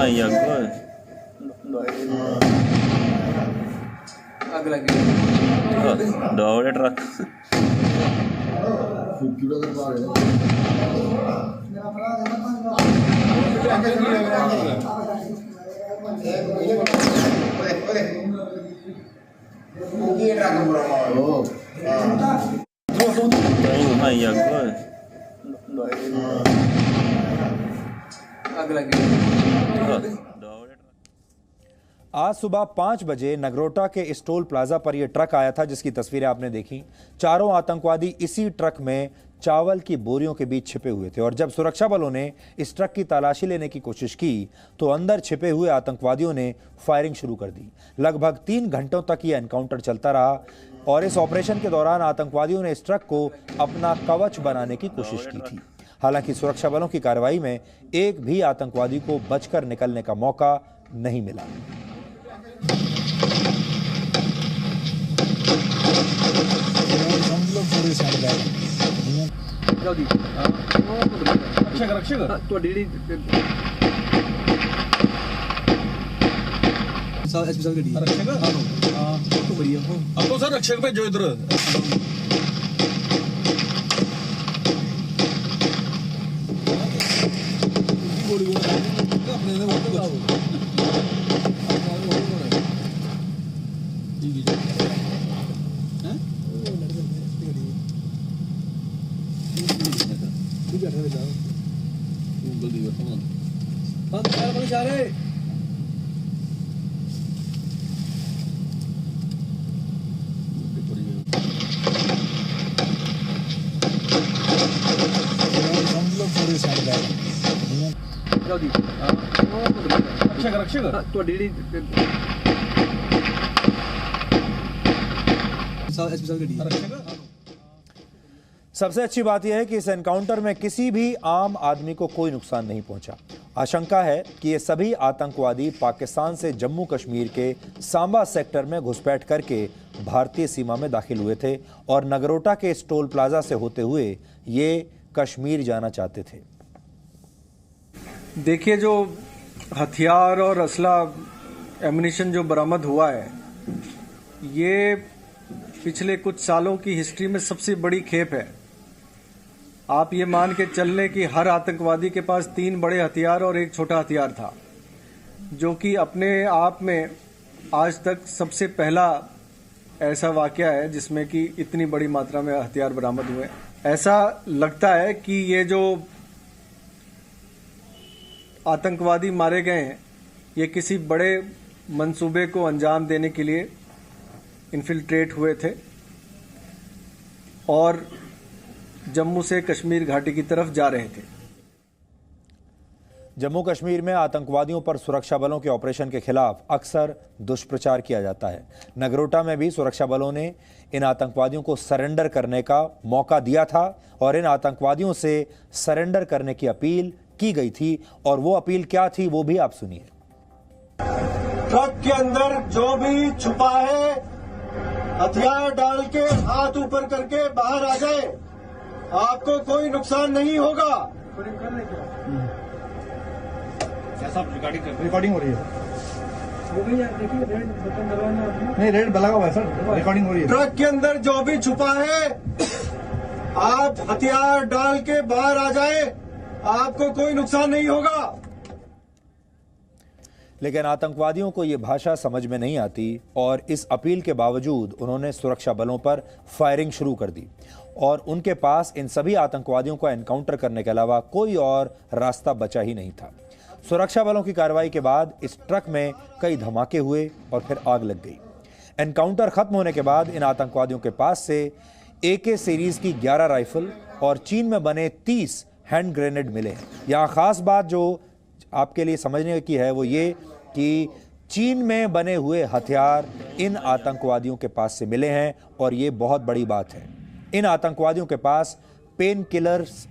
भाई आगो अग लगी दौड़े ट्रक भाई आगो अग लगी आज सुबह 5 बजे नगरोटा के इस टोल प्लाजा पर यह ट्रक आया था जिसकी तस्वीरें आपने देखी। चारों आतंकवादी इसी ट्रक में चावल की बोरियों के बीच छिपे हुए थे और जब सुरक्षा बलों ने इस ट्रक की तलाशी लेने की कोशिश की तो अंदर छिपे हुए आतंकवादियों ने फायरिंग शुरू कर दी। लगभग 3 घंटों तक यह एनकाउंटर चलता रहा और इस ऑपरेशन के दौरान आतंकवादियों ने इस ट्रक को अपना कवच बनाने की कोशिश की थी। हालांकि सुरक्षा बलों की कार्रवाई में एक भी आतंकवादी को बचकर निकलने का मौका नहीं मिला। सर रक्षक भेजो इधर सबसे अच्छी बात यह है कि इस एनकाउंटर में किसी भी आम आदमी को कोई नुकसान नहीं पहुंचा। आशंका है कि ये सभी आतंकवादी पाकिस्तान से जम्मू कश्मीर के सांबा सेक्टर में घुसपैठ करके भारतीय सीमा में दाखिल हुए थे और नगरोटा के इस टोल प्लाजा से होते हुए ये कश्मीर जाना चाहते थे। देखिए, जो हथियार और असला एमुनिशन जो बरामद हुआ है, ये पिछले कुछ सालों की हिस्ट्री में सबसे बड़ी खेप है। आप ये मान के चल लें कि हर आतंकवादी के पास 3 बड़े हथियार और 1 छोटा हथियार था, जो कि अपने आप में आज तक सबसे पहला ऐसा वाकया है जिसमें कि इतनी बड़ी मात्रा में हथियार बरामद हुए। ऐसा लगता है कि ये जो आतंकवादी मारे गए हैं, ये किसी बड़े मंसूबे को अंजाम देने के लिए इन्फिल्ट्रेट हुए थे और जम्मू से कश्मीर घाटी की तरफ जा रहे थे। जम्मू कश्मीर में आतंकवादियों पर सुरक्षा बलों के ऑपरेशन के खिलाफ अक्सर दुष्प्रचार किया जाता है। नगरोटा में भी सुरक्षा बलों ने इन आतंकवादियों को सरेंडर करने का मौका दिया था और इन आतंकवादियों से सरेंडर करने की अपील की गई थी और वो अपील क्या थी वो भी आप सुनिए। ट्रक के अंदर जो भी छुपा है, हथियार डाल के हाथ ऊपर करके बाहर आ जाए, आपको कोई नुकसान नहीं होगा। रिकॉर्डिंग हो रही है। नहीं, रेड लगा हुआ है सर, रिकॉर्डिंग हो रही है। ट्रक के अंदर जो भी छुपा है, आप हथियार डाल के बाहर आ जाए, आपको कोई नुकसान नहीं होगा। लेकिन आतंकवादियों को यह भाषा समझ में नहीं आती और इस अपील के बावजूद उन्होंने सुरक्षा बलों पर फायरिंग शुरू कर दी और उनके पास इन सभी आतंकवादियों को एनकाउंटर करने के अलावा कोई और रास्ता बचा ही नहीं था। सुरक्षा बलों की कार्रवाई के बाद इस ट्रक में कई धमाके हुए और फिर आग लग गई। एनकाउंटर खत्म होने के बाद इन आतंकवादियों के पास से AK सीरीज की 11 राइफल और चीन में बने 30 हैंड ग्रेनेड मिले हैं। यहाँ खास बात जो आपके लिए समझने की है वो ये कि चीन में बने हुए हथियार इन आतंकवादियों के पास से मिले हैं और ये बहुत बड़ी बात है। इन आतंकवादियों के पास पेन किलर्स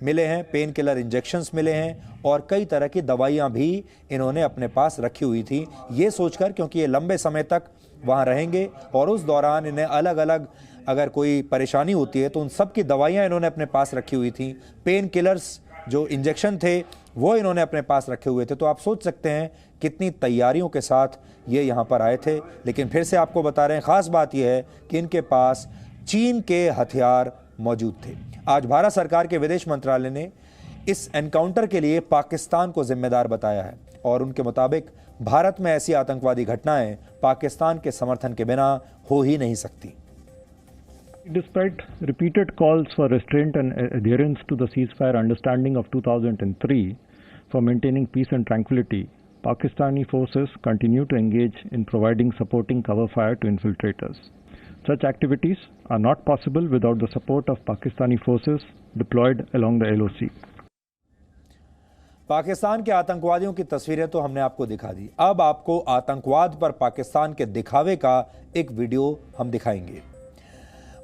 मिले हैं, पेन किलर इंजेक्शंस मिले हैं और कई तरह की दवाइयां भी इन्होंने अपने पास रखी हुई थी, ये सोचकर क्योंकि ये लंबे समय तक वहां रहेंगे और उस दौरान इन्हें अलग अलग अगर कोई परेशानी होती है तो उन सब की दवाइयां इन्होंने अपने पास रखी हुई थी। पेन किलर्स जो इंजेक्शन थे वो इन्होंने अपने पास रखे हुए थे। तो आप सोच सकते हैं कितनी तैयारियों के साथ ये यहाँ पर आए थे। लेकिन फिर से आपको बता रहे हैं, ख़ास बात यह है कि इनके पास चीन के हथियार मौजूद थे। आज भारत सरकार के विदेश मंत्रालय ने इस एनकाउंटर के लिए पाकिस्तान को जिम्मेदार बताया है और उनके मुताबिक भारत में ऐसी आतंकवादी घटनाएं पाकिस्तान के समर्थन के बिना हो ही नहीं सकती। Despite repeated calls for restraint and adherence to the ceasefire understanding of 2003 for maintaining peace and tranquility, Pakistani forces continue to engage in providing supporting cover fire to infiltrators. Such activities are not possible without the support of Pakistani forces deployed along the LOC. Pakistan के आतंकवादियों की तस्वीरें तो हमने आपको दिखा दी। अब आपको आतंकवाद पर पाकिस्तान के दिखावे का एक वीडियो हम दिखाएंगे।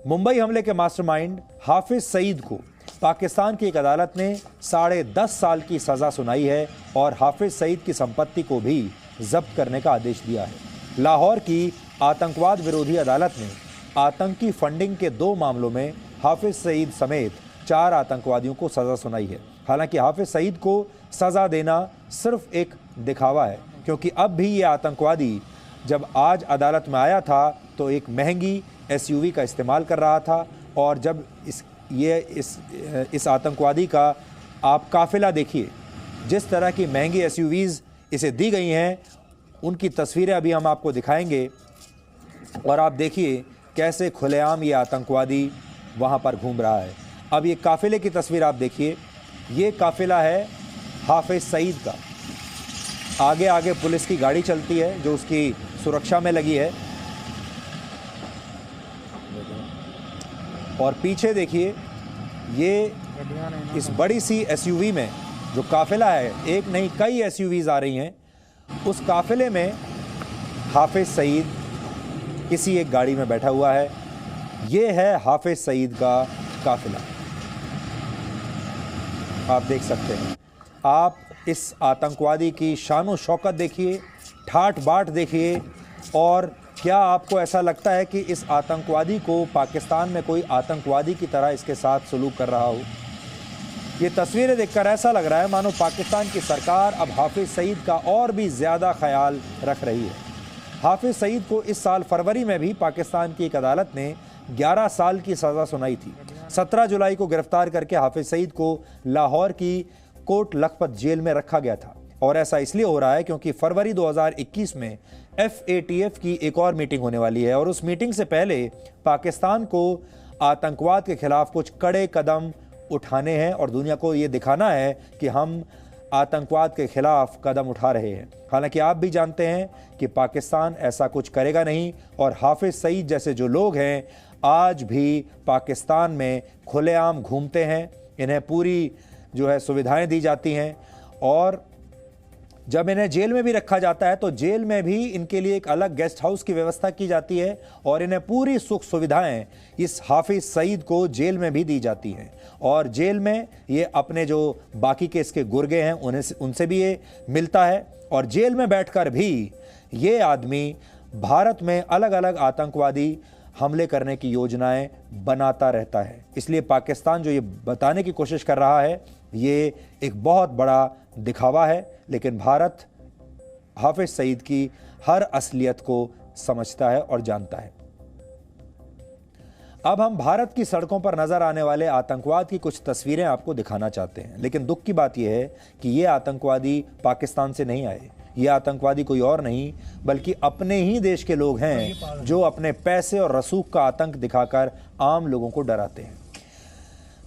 मुंबई हमले के मास्टरमाइंड हाफिज सईद को पाकिस्तान की एक अदालत ने 10.5 साल की सजा सुनाई है और हाफिज सईद की संपत्ति को भी जब्त करने का आदेश दिया है। लाहौर की आतंकवाद विरोधी अदालत ने आतंकी फंडिंग के 2 मामलों में हाफिज सईद समेत 4 आतंकवादियों को सजा सुनाई है। हालांकि हाफिज सईद को सजा देना सिर्फ एक दिखावा है, क्योंकि अब भी ये आतंकवादी जब आज अदालत में आया था तो एक महंगी SUV का इस्तेमाल कर रहा था और जब इस आतंकवादी का आप काफिला देखिए, जिस तरह की महंगी SUVs इसे दी गई हैं, उनकी तस्वीरें अभी हम आपको दिखाएंगे और आप देखिए कैसे खुलेआम ये आतंकवादी वहाँ पर घूम रहा है। अब ये काफिले की तस्वीर आप देखिए, ये काफिला है हाफिज सईद का। आगे आगे पुलिस की गाड़ी चलती है जो उसकी सुरक्षा में लगी है और पीछे देखिए ये इस बड़ी सी SUV में जो काफिला है, एक नहीं कई SUVs आ रही हैं, उस काफिले में हाफिज सईद किसी एक गाड़ी में बैठा हुआ है। ये है हाफिज सईद का काफिला, आप देख सकते हैं। आप इस आतंकवादी की शान और शौकत देखिए, ठाट बाट देखिए, और क्या आपको ऐसा लगता है कि इस आतंकवादी को पाकिस्तान में कोई आतंकवादी की तरह इसके साथ सलूक कर रहा हो? ये तस्वीरें देखकर ऐसा लग रहा है मानो पाकिस्तान की सरकार अब हाफिज सईद का और भी ज़्यादा ख्याल रख रही है। हाफिज सईद को इस साल फरवरी में भी पाकिस्तान की एक अदालत ने 11 साल की सज़ा सुनाई थी। 17 जुलाई को गिरफ्तार करके हाफिज सईद को लाहौर की कोट लखपत जेल में रखा गया था और ऐसा इसलिए हो रहा है क्योंकि फरवरी 2021 में FATF की एक और मीटिंग होने वाली है और उस मीटिंग से पहले पाकिस्तान को आतंकवाद के खिलाफ कुछ कड़े कदम उठाने हैं और दुनिया को ये दिखाना है कि हम आतंकवाद के खिलाफ कदम उठा रहे हैं। हालांकि आप भी जानते हैं कि पाकिस्तान ऐसा कुछ करेगा नहीं और हाफिज सईद जैसे जो लोग हैं आज भी पाकिस्तान में खुलेआम घूमते हैं। इन्हें पूरी जो है सुविधाएं दी जाती हैं और जब इन्हें जेल में भी रखा जाता है तो जेल में भी इनके लिए एक अलग गेस्ट हाउस की व्यवस्था की जाती है और इन्हें पूरी सुख सुविधाएं इस हाफिज सईद को जेल में भी दी जाती हैं और जेल में ये अपने जो बाकी के इसके गुर्गे हैं उनसे भी ये मिलता है और जेल में बैठकर भी ये आदमी भारत में अलग अलग आतंकवादी हमले करने की योजनाएं बनाता रहता है। इसलिए पाकिस्तान जो ये बताने की कोशिश कर रहा है ये एक बहुत बड़ा दिखावा है, लेकिन भारत हाफिज सईद की हर असलियत को समझता है और जानता है। अब हम भारत की सड़कों पर नजर आने वाले आतंकवाद की कुछ तस्वीरें आपको दिखाना चाहते हैं, लेकिन दुख की बात यह है कि ये आतंकवादी पाकिस्तान से नहीं आए। ये आतंकवादी कोई और नहीं बल्कि अपने ही देश के लोग हैं जो अपने पैसे और रसूख का आतंक दिखाकर आम लोगों को डराते हैं।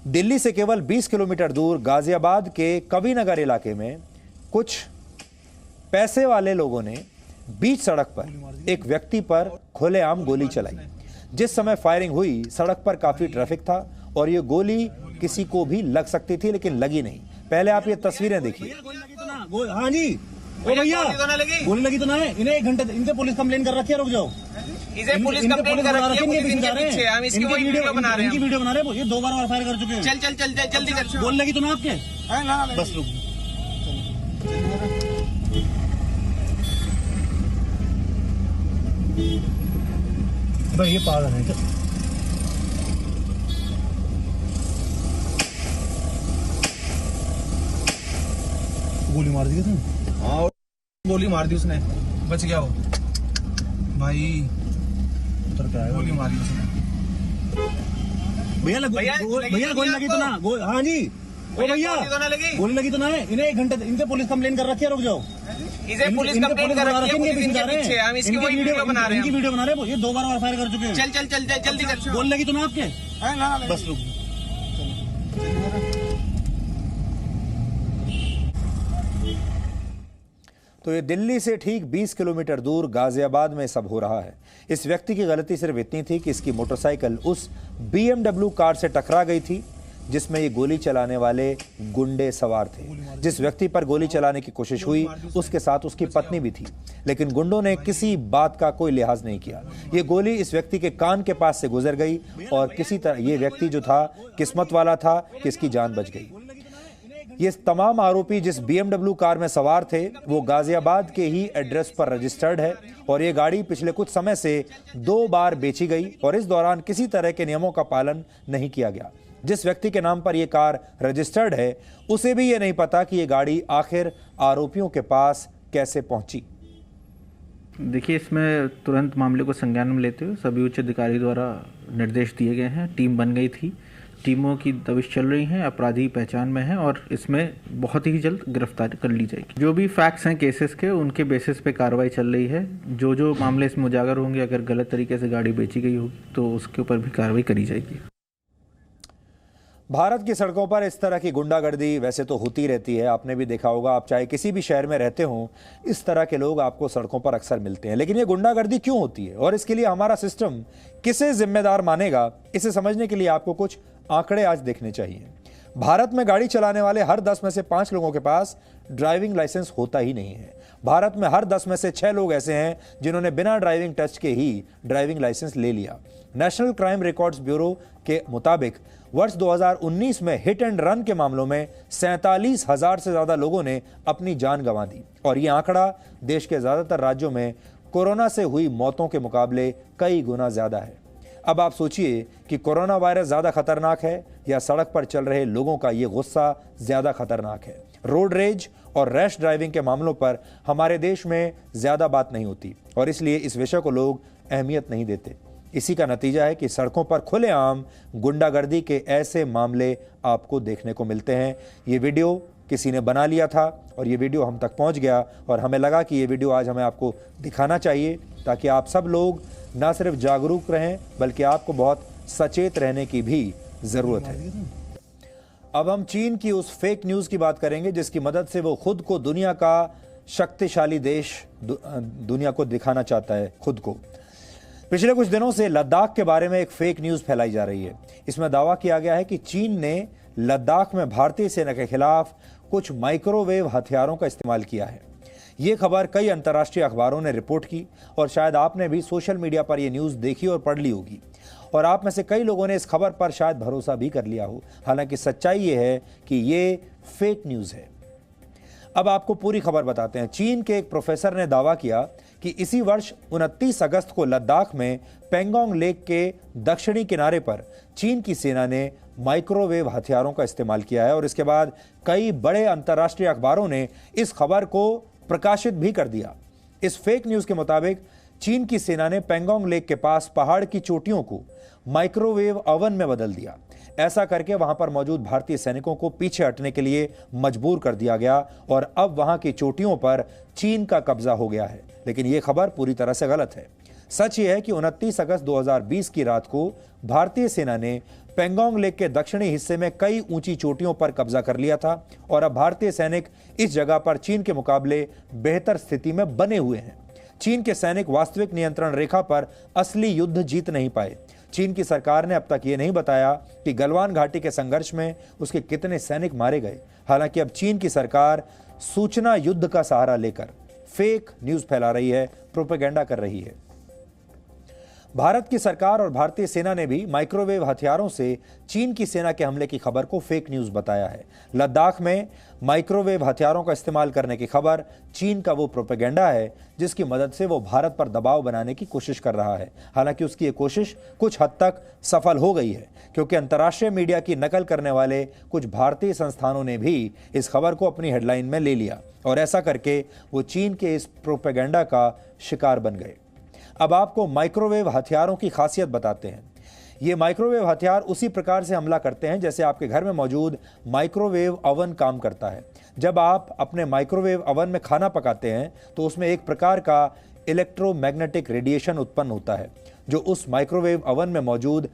दिल्ली से केवल 20 किलोमीटर दूर गाजियाबाद के कविनगर इलाके में कुछ पैसे वाले लोगों ने बीच सड़क पर एक व्यक्ति पर खुलेआम गोली चलाई। जिस समय फायरिंग हुई सड़क पर काफी ट्रैफिक था और ये गोली किसी को भी लग सकती थी लेकिन लगी नहीं। पहले आप ये तस्वीरें देखिए। हाँ जी, ओ भैया गोली लगी तो ना है। इन्हें 1 घंटे इनसे पुलिस कंप्लेन कर रखी है, रुक जाओ। इसे पुलिस कंप्लेन कर रखी है, पुलिस इनके पीछे है। हम इसकी वीडियो बना रहे हैं, इनकी वीडियो बना रहे हैं। ये 2 बार और फायर कर चुके हैं। चल जल्दी कर। गोली लगी तो ना आपके? बस रुक भाई, ये पागल है क्या? गोली मार दी उसने। हाँ गोली मार दी उसने, बच गया वो भाई। उतर क्या है, गोली मारी उसने। भैया गोली लगी तो ना। हाँ जी ओ भैया गोली लगी तो ना है। इन्हें 1 घंटे इनसे पुलिस कंप्लेन कर रखी है, रुक जाओ। इसे पुलिस कंप्लेन कर रखी है, पुलिस इनके पीछे है, हम इसकी वीडियो बना रहे हैं। इनकी वीडियो बना रहे हैं, ये 2 बार फायर कर चुके हैं। चल जल्दी कर। गोली लगी तो ना आपके? बस रुक। तो ये दिल्ली से ठीक 20 किलोमीटर दूर गाजियाबाद में सब हो रहा है। इस व्यक्ति की गलती सिर्फ इतनी थी कि इसकी मोटरसाइकिल उस BMW कार से टकरा गई थी जिसमें ये गोली चलाने वाले गुंडे सवार थे। जिस व्यक्ति पर गोली चलाने की कोशिश हुई उसके साथ उसकी पत्नी भी थी, लेकिन गुंडों ने किसी बात का कोई लिहाज नहीं किया। ये गोली इस व्यक्ति के कान के पास से गुजर गई और किसी तरह ये व्यक्ति जो था किस्मत वाला था कि इसकी जान बच गई। ये तमाम आरोपी जिस BMW कार में सवार थे वो गाजियाबाद के ही एड्रेस पर रजिस्टर्ड है और ये गाड़ी पिछले कुछ समय से 2 बार बेची गई और इस दौरान किसी तरह के नियमों का पालन नहीं किया गया। जिस व्यक्ति के नाम पर यह कार रजिस्टर्ड है उसे भी ये नहीं पता कि ये गाड़ी आखिर आरोपियों के पास कैसे पहुंची। देखिए, इसमें तुरंत मामले को संज्ञान में लेते हुए सभी उच्च अधिकारी द्वारा निर्देश दिए गए हैं। टीम बन गई थी, टीमों की दबिश चल रही है, अपराधी पहचान में है और इसमें बहुत ही जल्द गिरफ्तारी कर ली जाएगी। जो भी फैक्ट्स हैं केसेस के, उनके बेसिस पे कार्रवाई चल रही है। जो मामले इसमें उजागर होंगे, अगर गलत तरीके से गाड़ी बेची गई होगी तो उसके ऊपर भी कार्रवाई करी जाएगी। भारत की सड़कों पर इस तरह की गुंडागर्दी वैसे तो होती रहती है, आपने भी देखा होगा। आप चाहे किसी भी शहर में रहते हो, इस तरह के लोग आपको सड़कों पर अक्सर मिलते हैं। लेकिन ये गुंडागर्दी क्यों होती है और इसके लिए हमारा सिस्टम किसे जिम्मेदार मानेगा, इसे समझने के लिए आपको कुछ आंकड़े आज देखने चाहिए। भारत में गाड़ी चलाने वाले हर 10 में से 5 लोगों के पास ड्राइविंग लाइसेंस होता ही नहीं है। भारत में हर 10 में से 6 लोग ऐसे हैं जिन्होंने बिना ड्राइविंग टेस्ट के ही ड्राइविंग लाइसेंस ले लिया। नेशनल क्राइम रिकॉर्ड्स ब्यूरो के मुताबिक वर्ष 2019 में हिट एंड रन के मामलों में 47,000 से ज्यादा लोगों ने अपनी जान गंवा दी और यह आंकड़ा देश के ज्यादातर राज्यों में कोरोना से हुई मौतों के मुकाबले कई गुना ज्यादा है। अब आप सोचिए कि कोरोना वायरस ज्यादा खतरनाक है या सड़क पर चल रहे लोगों का ये गुस्सा ज्यादा खतरनाक है। रोड रेज और रैश ड्राइविंग के मामलों पर हमारे देश में ज्यादा बात नहीं होती और इसलिए इस विषय को लोग अहमियत नहीं देते। इसी का नतीजा है कि सड़कों पर खुलेआम गुंडागर्दी के ऐसे मामले आपको देखने को मिलते हैं। ये वीडियो किसी ने बना लिया था और ये वीडियो हम तक पहुंच गया और हमें लगा कि ये वीडियो आज हमें आपको दिखाना चाहिए ताकि आप सब लोग ना सिर्फ जागरूक रहें बल्कि आपको बहुत सचेत रहने की भी जरूरत है। अब हम चीन की उस फेक न्यूज की बात करेंगे जिसकी मदद से वो खुद को दुनिया का शक्तिशाली देश दुनिया को दिखाना चाहता है खुद को। पिछले कुछ दिनों से लद्दाख के बारे में एक फेक न्यूज फैलाई जा रही है। इसमें दावा किया गया है कि चीन ने लद्दाख में भारतीय सेना के खिलाफ कुछ माइक्रोवेव हथियारों का इस्तेमाल किया है। यह खबर कई अंतर्राष्ट्रीय अखबारों ने रिपोर्ट की और शायद आपने भी सोशल मीडिया पर यह न्यूज देखी और पढ़ ली होगी और आप में से कई लोगों ने इस खबर पर शायद भरोसा भी कर लिया हो। हालांकि सच्चाई यह है कि यह फेक न्यूज है। अब आपको पूरी खबर बताते हैं। चीन के एक प्रोफेसर ने दावा किया कि इसी वर्ष 29 अगस्त को लद्दाख में पेंगोंग लेक के दक्षिणी किनारे पर चीन की सेना ने माइक्रोवेव हथियारों का इस्तेमाल किया है और इसके बाद कई बड़े अंतर्राष्ट्रीय अखबारों ने इस खबर को प्रकाशित भी कर दिया। इस फेक न्यूज के मुताबिक चीन की सेना ने पेंगोंग लेक के पास पहाड़ की चोटियों को माइक्रोवेव ओवन में बदल दिया। ऐसा करके वहां पर मौजूद भारतीय सैनिकों को पीछे हटने के लिए मजबूर कर दिया गया और अब वहां की चोटियों पर चीन का कब्जा हो गया है। लेकिन यह खबर पूरी तरह से गलत है। सच यह है कि 29 अगस्त 2020 की रात को भारतीय सेना ने पेंगोंग लेक के दक्षिणी हिस्से में कई ऊंची चोटियों पर कब्जा कर लिया था और अब भारतीय सैनिक इस जगह पर चीन के मुकाबले बेहतर स्थिति में बने हुए हैं। चीन के सैनिक वास्तविक नियंत्रण रेखा पर असली युद्ध जीत नहीं पाए। चीन की सरकार ने अब तक ये नहीं बताया कि गलवान घाटी के संघर्ष में उसके कितने सैनिक मारे गए। हालांकि अब चीन की सरकार सूचना युद्ध का सहारा लेकर फेक न्यूज फैला रही है, प्रोपेगेंडा कर रही है। भारत की सरकार और भारतीय सेना ने भी माइक्रोवेव हथियारों से चीन की सेना के हमले की खबर को फेक न्यूज बताया है। लद्दाख में माइक्रोवेव हथियारों का इस्तेमाल करने की खबर चीन का वो प्रोपेगेंडा है जिसकी मदद से वो भारत पर दबाव बनाने की कोशिश कर रहा है। हालांकि उसकी ये कोशिश कुछ हद तक सफल हो गई है, क्योंकि अंतर्राष्ट्रीय मीडिया की नकल करने वाले कुछ भारतीय संस्थानों ने भी इस खबर को अपनी हेडलाइन में ले लिया और ऐसा करके वो चीन के इस प्रोपेगेंडा का शिकार बन गए। अब आपको माइक्रोवेव हथियारों की खासियत बताते हैं। ये माइक्रोवेव हथियार उसी प्रकार से हमला करते हैं जैसे आपके घर में मौजूद माइक्रोवेव ओवन काम करता है। जब आप अपने माइक्रोवेव ओवन में खाना पकाते हैं तो उसमें एक प्रकार का इलेक्ट्रोमैग्नेटिक रेडिएशन उत्पन्न होता है जो उस माइक्रोवेव ओवन में मौजूद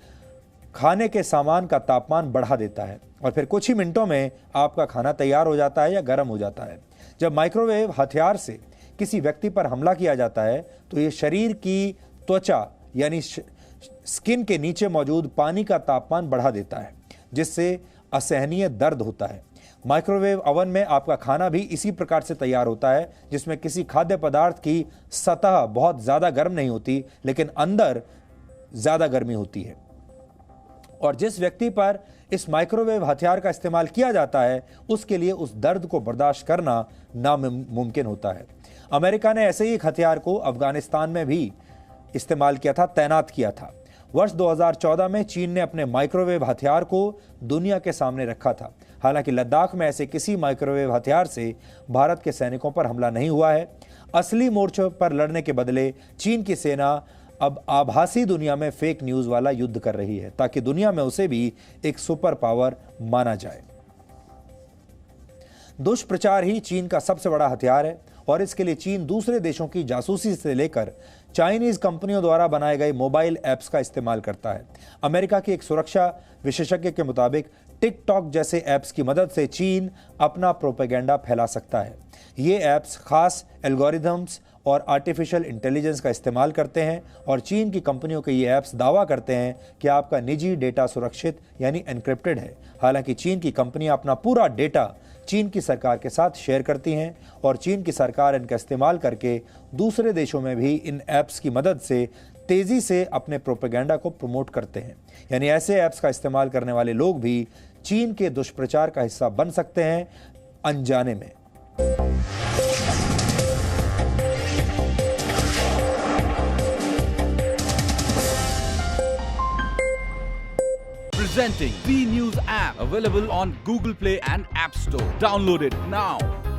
खाने के सामान का तापमान बढ़ा देता है और फिर कुछ ही मिनटों में आपका खाना तैयार हो जाता है या गर्म हो जाता है। जब माइक्रोवेव हथियार से किसी व्यक्ति पर हमला किया जाता है तो ये शरीर की त्वचा यानी स्किन के नीचे मौजूद पानी का तापमान बढ़ा देता है जिससे असहनीय दर्द होता है। माइक्रोवेव ओवन में आपका खाना भी इसी प्रकार से तैयार होता है जिसमें किसी खाद्य पदार्थ की सतह बहुत ज्यादा गर्म नहीं होती लेकिन अंदर ज्यादा गर्मी होती है। और जिस व्यक्ति पर इस माइक्रोवेव हथियार का इस्तेमाल किया जाता है उसके लिए उस दर्द को बर्दाश्त करना नामुमकिन होता है। अमेरिका ने ऐसे ही एक हथियार को अफगानिस्तान में भी इस्तेमाल किया था, तैनात किया था। वर्ष 2014 में चीन ने अपने माइक्रोवेव हथियार को दुनिया के सामने रखा था। हालांकि लद्दाख में ऐसे किसी माइक्रोवेव हथियार से भारत के सैनिकों पर हमला नहीं हुआ है। असली मोर्चे पर लड़ने के बदले चीन की सेना अब आभासी दुनिया में फेक न्यूज वाला युद्ध कर रही है ताकि दुनिया में उसे भी एक सुपर पावर माना जाए। दुष्प्रचार ही चीन का सबसे बड़ा हथियार है और इसके लिए चीन दूसरे देशों की जासूसी से लेकर चाइनीज कंपनियों द्वारा बनाए गए मोबाइल ऐप्स का इस्तेमाल करता है। अमेरिका के एक सुरक्षा विशेषज्ञ के मुताबिक टिकटॉक जैसे ऐप्स की मदद से चीन अपना प्रोपेगेंडा फैला सकता है। ये ऐप्स खास एल्गोरिथम्स और आर्टिफिशियल इंटेलिजेंस का इस्तेमाल करते हैं और चीन की कंपनियों के ये ऐप्स दावा करते हैं कि आपका निजी डेटा सुरक्षित यानी एन्क्रिप्टेड है। हालांकि चीन की कंपनियां अपना पूरा डेटा चीन की सरकार के साथ शेयर करती हैं और चीन की सरकार इनका इस्तेमाल करके दूसरे देशों में भी इन ऐप्स की मदद से तेजी से अपने प्रोपेगेंडा को प्रमोट करते हैं। यानी ऐसे ऐप्स का इस्तेमाल करने वाले लोग भी चीन के दुष्प्रचार का हिस्सा बन सकते हैं अनजाने में। Presenting V News app, available on Google Play and App Store. Download it now.